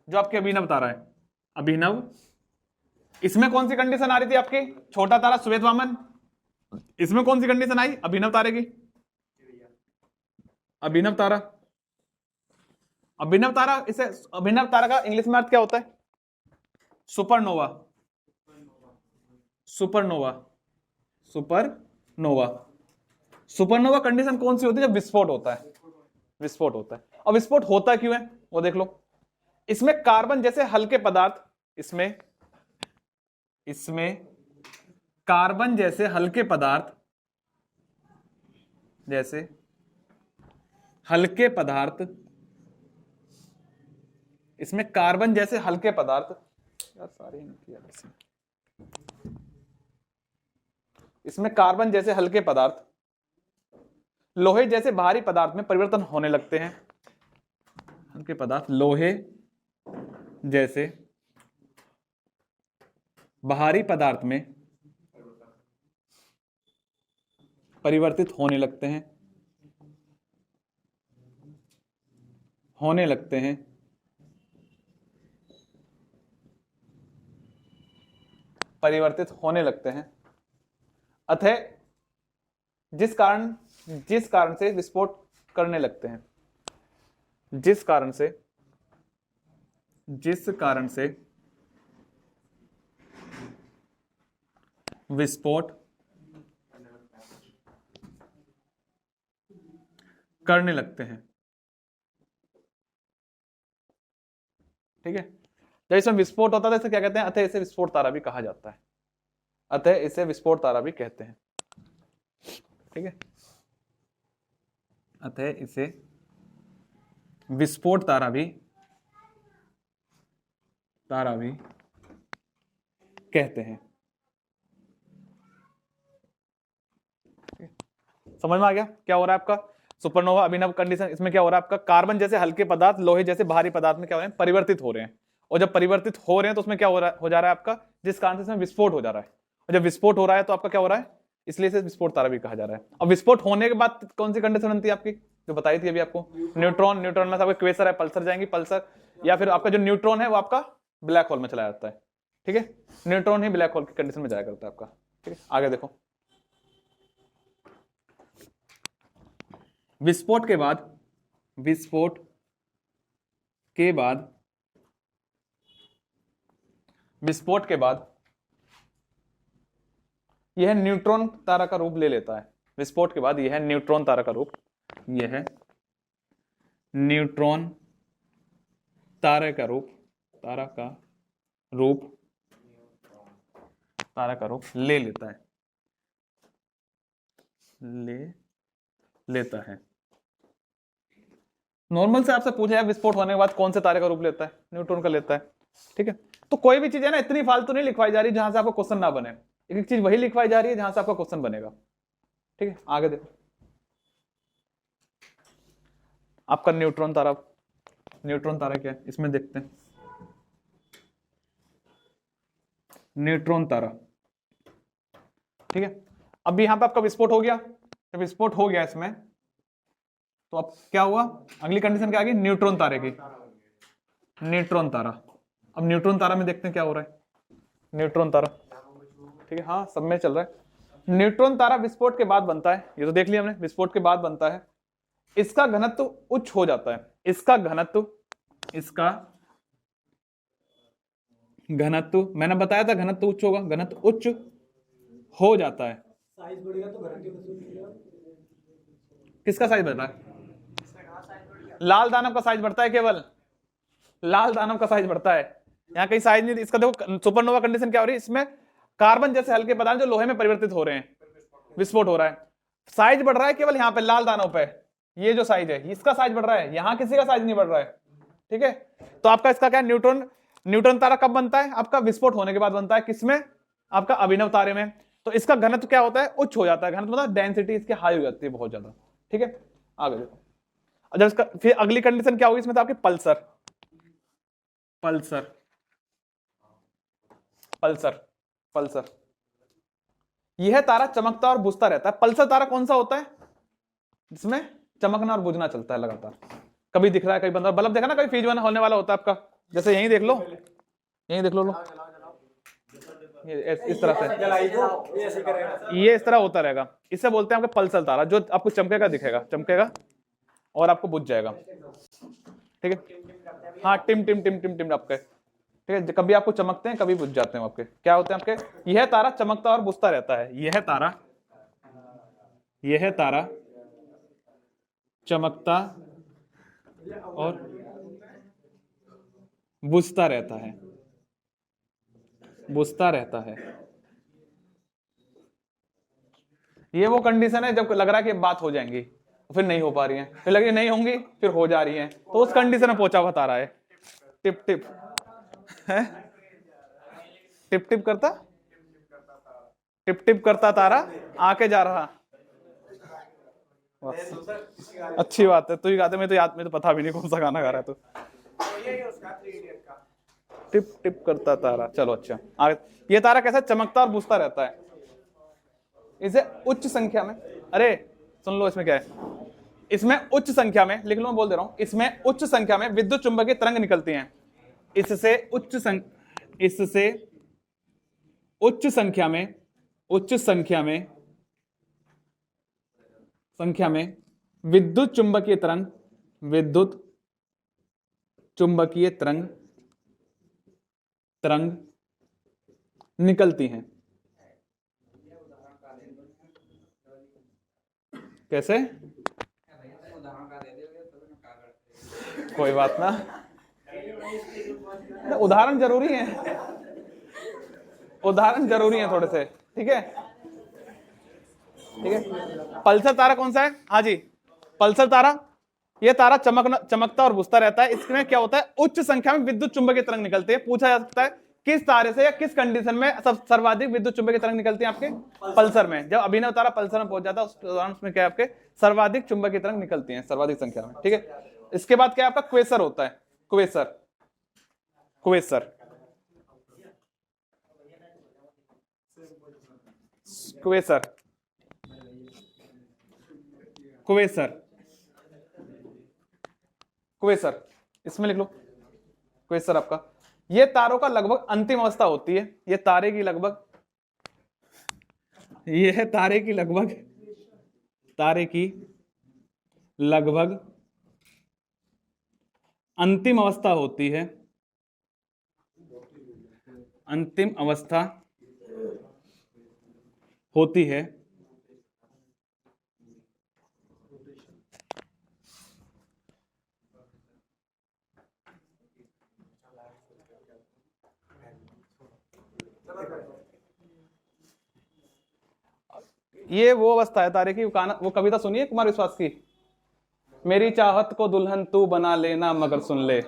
जो आपके अभिनव तारा है, अभिनव, इसमें कौन सी कंडीशन आ रही थी आपकी, छोटा तारा श्वेत वामन, इसमें कौन सी कंडीशन आई अभिनव तारे की, अभिनव तारा, अभिनव तारा, इसे अभिनव तारा का इंग्लिश में अर्थ क्या होता है, supernova, supernova, supernova. Supernova condition कौन सी होती है, जब विस्फोट होता है, विस्फोट होता है। और विस्फोट होता क्यों है वो देख लो, इसमें कार्बन जैसे हल्के पदार्थ, इसमें कार्बन जैसे हल्के पदार्थ, जैसे हल्के पदार्थ, इसमें कार्बन जैसे हल्के पदार्थ, यार सारे किया, इसमें कार्बन जैसे हल्के पदार्थ लोहे जैसे भारी पदार्थ में परिवर्तन होने लगते हैं, हल्के पदार्थ लोहे जैसे भारी पदार्थ में परिवर्तित होने लगते हैं, परिवर्तित होने लगते हैं। अतः जिस कारण से विस्फोट करने लगते हैं, जिस कारण से विस्फोट करने लगते हैं। ठीक है, जब इसमें विस्फोट होता है तो इसे क्या कहते हैं? अतः इसे विस्फोट तारा भी कहा जाता है। अतः इसे विस्फोट तारा भी कहते हैं। ठीक है, अतः इसे विस्फोट तारा भी कहते हैं। समझ में आ गया क्या हो रहा है आपका? सुपरनोवा अभिनव कंडीशन, इसमें क्या हो रहा है आपका? कार्बन जैसे हल्के पदार्थ लोहे जैसे भारी पदार्थ में क्या हो रहे हैं? परिवर्तित हो रहे हैं। और जब परिवर्तित हो रहे हैं तो उसमें क्या हो जा रहा है आपका? जिस कारण से इसमें विस्फोट हो जा रहा है। और जब विस्फोट हो रहा है तो आपका क्या हो रहा है? इसलिए इसे विस्फोट तारा भी कहा जा रहा है। अब विस्फोट होने के बाद कौन सी कंडीशन बनती है आपकी, जो बताई थी अभी आपको? न्यूट्रॉन में आपका क्वेसर है, पल्सर जाएंगी, पल्सर, या फिर आपका जो न्यूट्रॉन है वो आपका ब्लैक होल में चला जाता है। ठीक है, न्यूट्रॉन ही ब्लैक होल की कंडीशन में जाया करता है आपका। ठीक है, आगे देखो। विस्फोट के बाद यह न्यूट्रॉन तारा का रूप ले लेता है। विस्फोट के बाद यह न्यूट्रॉन तारा का रूप ले लेता है। नॉर्मल से आपसे पूछा है विस्फोट होने के बाद कौन से तारे का रूप लेता है? न्यूट्रॉन का लेता है। ठीक है, तो कोई भी चीज है ना इतनी फालतू नहीं लिखवाई जा रही जहां से आपको क्वेश्चन ना बने। एक एक चीज वही लिखवाई जा रही है जहां से आपका क्वेश्चन बनेगा। ठीक है, आगे देखो। आपका न्यूट्रॉन तारा क्या है इसमें देखते हैं। न्यूट्रॉन तारा, ठीक है, अब यहां पे आपका विस्फोट हो गया। जब विस्फोट हो गया इसमें तो अब क्या हुआ? अगली कंडीशन क्या आ गई? न्यूट्रॉन तारे की, न्यूट्रॉन तारा। अब न्यूट्रॉन तारा में देखते हैं क्या हो रहा है। न्यूट्रॉन तारा, ठीक है, हाँ सब में चल रहा है। न्यूट्रॉन तारा विस्फोट के बाद बनता है, ये तो देख लिया हमने, विस्फोट के बाद बनता है। इसका घनत्व उच्च हो जाता है। इसका घनत्व मैंने बताया था, घनत्व उच्च होगा, घनत्व उच्च हो जाता है। साइज बढ़ेगा तो घनत्व किसका साइज बढ़ता है? लाल दानव का साइज बढ़ता है, केवल लाल दानव का साइज बढ़ता है। यहाँ कहीं साइज नहीं। इसका देखो सुपरनोवा कंडीशन क्या हो रही है, इसमें कार्बन जैसे हल्के पदार्थ जो लोहे में परिवर्तित हो रहे हैं, विस्फोट हो रहा है, साइज बढ़ रहा है केवल यहाँ पे लाल दानव पे। ये जो साइज है इसका साइज बढ़ रहा है, यहाँ किसी का साइज नहीं बढ़ रहा है। ठीक है, तो आपका इसका क्या, न्यूट्रॉन तारा कब बनता है? आपका विस्फोट होने के बाद बनता है। किसमें? आपका अभिनव तारे में। तो इसका घनत्व क्या होता है? उच्च हो जाता है। घनत्व मतलब डेंसिटी इसकी हाई हो जाती है, बहुत ज्यादा। ठीक है, आगे देखो। जब इसका फिर अगली कंडीशन क्या होगी इसमें? तो आपकी पल्सर। यह तारा चमकता और बुझता रहता है। पल्सर तारा कौन सा होता है? जिसमें चमकना और बुझना चलता है लगातार। कभी दिख रहा है, कभी बंद। बल्ब देखा ना, कभी फ्यूज होने वाला होता है आपका, जैसे यहीं देख लो लो, ये इस तरह से, ये इस तरह होता रहेगा। इसे बोलते हैं आपके पल्सर तारा, जो आपको चमकेगा और आपको बुझ जाएगा। ठीक है, हाँ, टिम आपके। ठीक है, कभी आपको चमकते हैं, कभी बुझ जाते हैं आपके। क्या होते हैं आपके? यह तारा चमकता और बुझता रहता है। यह तारा चमकता और बुझता रहता है। ये वो कंडीशन है जब लग रहा है कि बात हो जाएंगी, फिर नहीं हो पा रही है, फिर लग रही नहीं होंगी, फिर हो जा रही है। तो उस कंडीशन में पहुंचा हुआ तारा है। टिप है, टिप करता तारा आके जा रहा। अच्छी बात है, तू ही गाते, मैं तो याद में तो पता भी नहीं कौन सा गाना गा रहा है तू। टिप करता तारा, चलो अच्छा। आगे, ये तारा कैसा चमकता और बुझता रहता है। इसे उच्च संख्या में, अरे सुन लो इसमें क्या है, इसमें उच्च संख्या में, लिख लो, मैं बोल दे रहा हूं, इसमें उच्च संख्या में विद्युत चुंबकीय तरंग निकलती हैं। इससे उच्च संख्या में संख्या में विद्युत चुंबकीय तरंग तरंग निकलती हैं। कैसे? कोई बात ना, उदाहरण जरूरी है, उदाहरण जरूरी है थोड़े से। ठीक है, ठीक है। पल्सर तारा कौन सा है? हाँ जी, पल्सर तारा, ये तारा चमकता और बुझता रहता है। इसमें क्या होता है? उच्च संख्या में विद्युत चुंबकीय तरंग निकलते हैं। पूछा जा सकता है किस तारे से या किस कंडीशन में सर्वाधिक विद्युत चुंबकीय तरंग निकलती है? आपके पल्सर में। जब अभिनव तारा पल्सर में पहुंच जाता है उस दौरान उसमें क्या है? आपके सर्वाधिक चुंबकीय तरंग निकलती हैं, सर्वाधिक संख्या में। ठीक है, इसके बाद क्या आपका क्वेसर होता है? क्वेसर, क्वेसर, क्वेसर, क्वेसर, क्वेसर, इसमें लिख लो क्वेसर आपका। ये तारों का लगभग अंतिम अवस्था होती है। ये तारे की लगभग, ये है तारे की लगभग अंतिम अवस्था होती है। अंतिम अवस्था होती है। ये वो अवस्था है तारे की, वो कविता सुनिए कुमार विश्वास की, मेरी चाहत को दुल्हन तू बना लेना मगर सुन ले,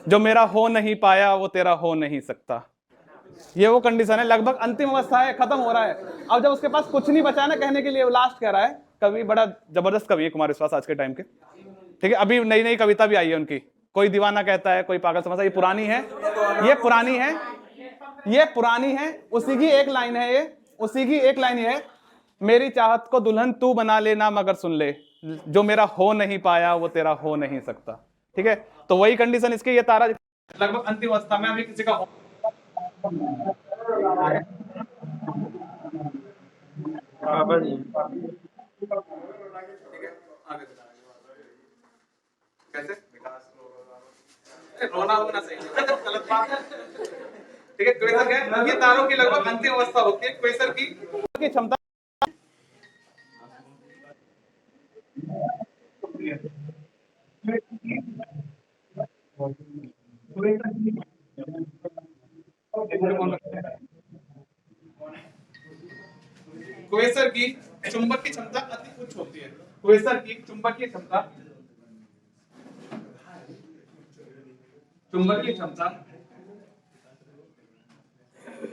जो मेरा हो नहीं पाया वो तेरा हो नहीं सकता। ये वो कंडीशन है, लगभग अंतिम अवस्था है, खत्म हो रहा है। अब जब उसके पास कुछ नहीं बचा ना कहने के लिए, वो लास्ट कह रहा है। कवि बड़ा जबरदस्त कवि है कुमार विश्वास आज के टाइम के। ठीक है, अभी नई नई कविता भी आई है उनकी। कोई दीवाना कहता है, कोई पागल समझता है। ये पुरानी है, ये पुरानी है, ये पुरानी है। उसी की एक लाइन है ये, उसी की एक लाइन है, मेरी चाहत को दुल्हन तू बना लेना मगर सुन ले, जो मेरा हो नहीं पाया वो तेरा हो नहीं सकता। ठीक है, तो वही कंडीशन इसकी। ये तारा लगभग अंतिम अवस्था में, अभी किसी का कैसे रोना होना सही गलत बात है। ठीक है, क्वेसर क्या है? ये तारों की लगभग अंतिम अवस्था होती है। क्वेसर की क्षमता क्वेसर की चुंबकीय क्षमता अति उच्च होती है। क्वेसर की चुंबकीय क्षमता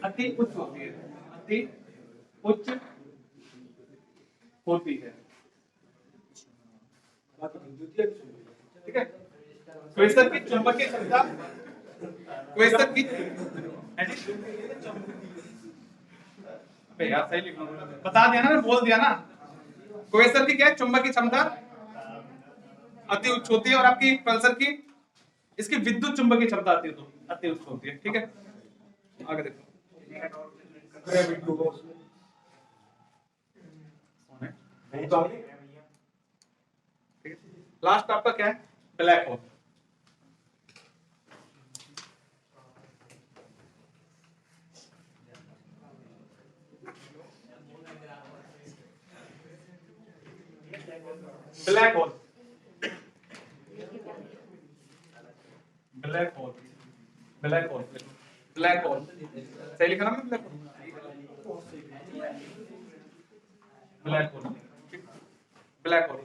अति उच्च होती है, अति उच्च होती है। ठीक है, क्वेसर की चुंबकीय क्षमता, क्वेसर की यार सही लिखना बता दिया ना, बोल दिया ना। क्वेसर की क्या है? चुंबकीय क्षमता अति उच्च होती है। और आपकी पल्सर की, इसकी विद्युत चुंबकीय क्षमता अति उच्च होती है। ठीक है, आगे देखो। लास्ट आपका क्या है? Black hole. Black hole, black hole, black hole, black whole सही लिखा ना? Black hole, black hole, black hole,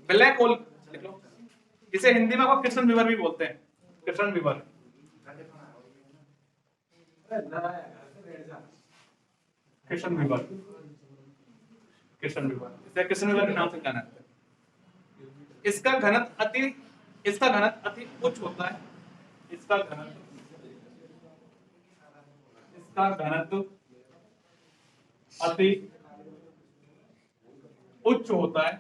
black whole लिख लो। इसे हिंदी में आपको कृष्ण विवर भी बोलते हैं, कृष्ण विवर। कृष्ण विवर, कृष्ण विवर, इसे कृष्ण विवर के नाम से जाना जाता है। इसका घनत्व अति उच्च होता है। इसका घनत्व अति उच्च होता है,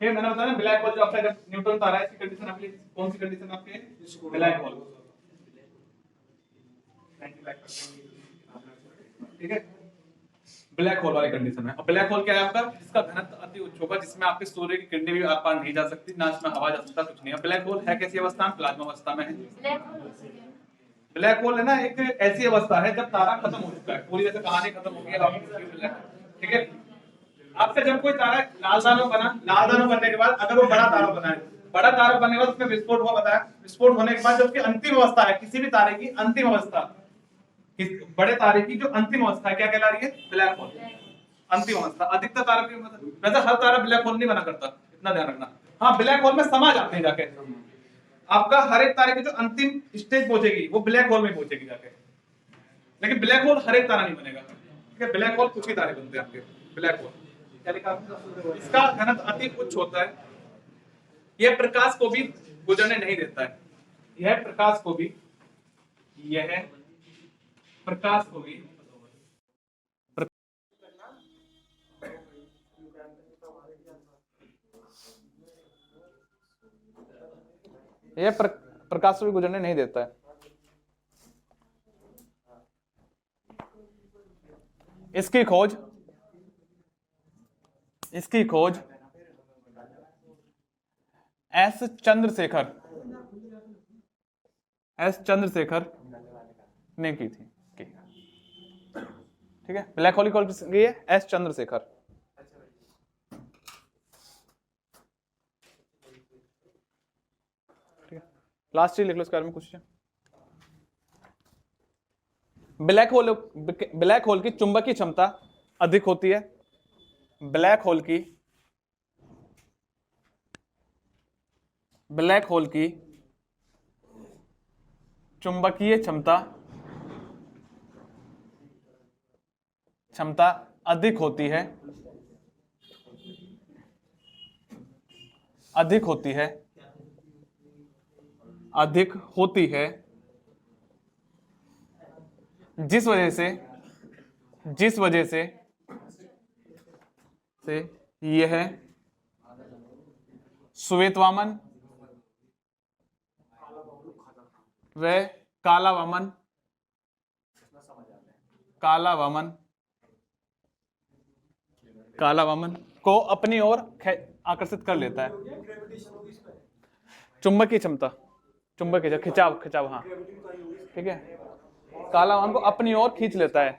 फिर मैंने बताया ना ब्लैक होल जो आपका जब न्यूट्रॉन तारा है, इसकी कंडीशन आपकी कौन सी कंडीशन आपके? Black hole. ठीक है, ब्लैक होल वाली कंडीशन है। और ब्लैक होल क्या है आपका, जिसका घनत्व अति उच्च होगा, जिसमें आपके सूर्य की किरणें भी आर पार नहीं जा सकती, ना इसमें हवा जा सकता, कुछ नहीं है। ब्लैक होल है कैसी अवस्था में, प्लाज्मा अवस्था में है। ब्लैक होल है ना एक ऐसी अवस्था है जब तारा खत्म हो चुका है, पूरी तरह से कहानी खत्म हो गई है, ठीक है। आपका जब कोई तारा लाल दानव बना, लाल दानव बनने के बाद अगर वो बड़ा तारा बना है, बड़ा तारा बनने के बाद उसमें विस्फोट हुआ, बताया विस्फोट होने के बाद जो उसकी अंतिम अवस्था है, किसी भी तारे की अंतिम अवस्था, बड़े तारे की जो अंतिम अवस्था है क्या कहला रही है, ब्लैक होल। अंतिम अवस्था अधिकतर तारा की, वैसे हर तारा ब्लैक होल नहीं बना करता, इतना ध्यान रखना। हाँ, ब्लैक होल में समा जाते हैं जाके, आपका हर एक तारे की जो अंतिम स्टेज पहुंचेगी वो ब्लैक होल में पहुंचेगी जाके, लेकिन ब्लैक होल हर एक तारा नहीं बनेगा, ठीक है। ब्लैक होल कुछ ही तारे बनते हैं आपके ब्लैक होल। क्या लिखा, इसका घनत्व अति उच्च होता है, यह प्रकाश को भी गुजरने नहीं देता है, यह प्रकाश को भी, यह प्रकाश को भी, यह प्रकाश को भी गुजरने नहीं देता है। इसकी खोज एस चंद्रशेखर ने की थी, ठीक है। ब्लैक होल की खोज की है एस चंद्रशेखर। ठीक है, लास्ट चीज लिख लो इसके बारे में कुछ। ब्लैक होल की चुंबकीय क्षमता अधिक होती है, ब्लैक होल की चुंबकीय क्षमता अधिक होती है, जिस वजह से यह श्वेत वामन व काला वामन को अपनी ओर आकर्षित कर लेता है। चुंबकीय क्षमता, खिंचाव, हाँ ठीक है। काला वामन को अपनी ओर खींच लेता है,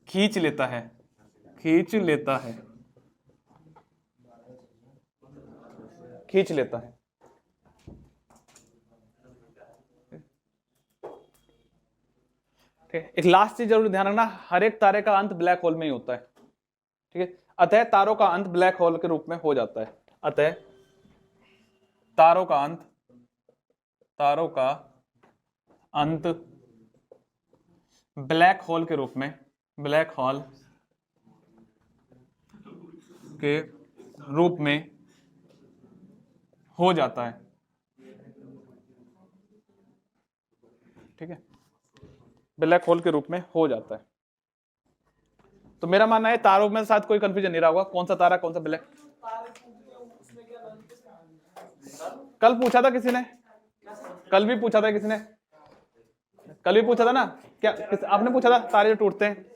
खींच लेता है। ठीक है, एक लास्ट चीज जरूर ध्यान रखना, हर एक तारे का अंत ब्लैक होल में ही होता है, ठीक है। अतः तारों का अंत ब्लैक होल के रूप में हो जाता है, अतः तारों का अंत ब्लैक होल के रूप में हो जाता है, ठीक है। ब्लैक होल के रूप में हो जाता है। तो मेरा मानना है तारों में साथ कोई कंफ्यूजन नहीं रहा होगा, कौन सा तारा कौन सा ब्लैक। कल पूछा था किसी ने, कल भी पूछा था ना क्या, आपने पूछा था तारे जो टूटते हैं।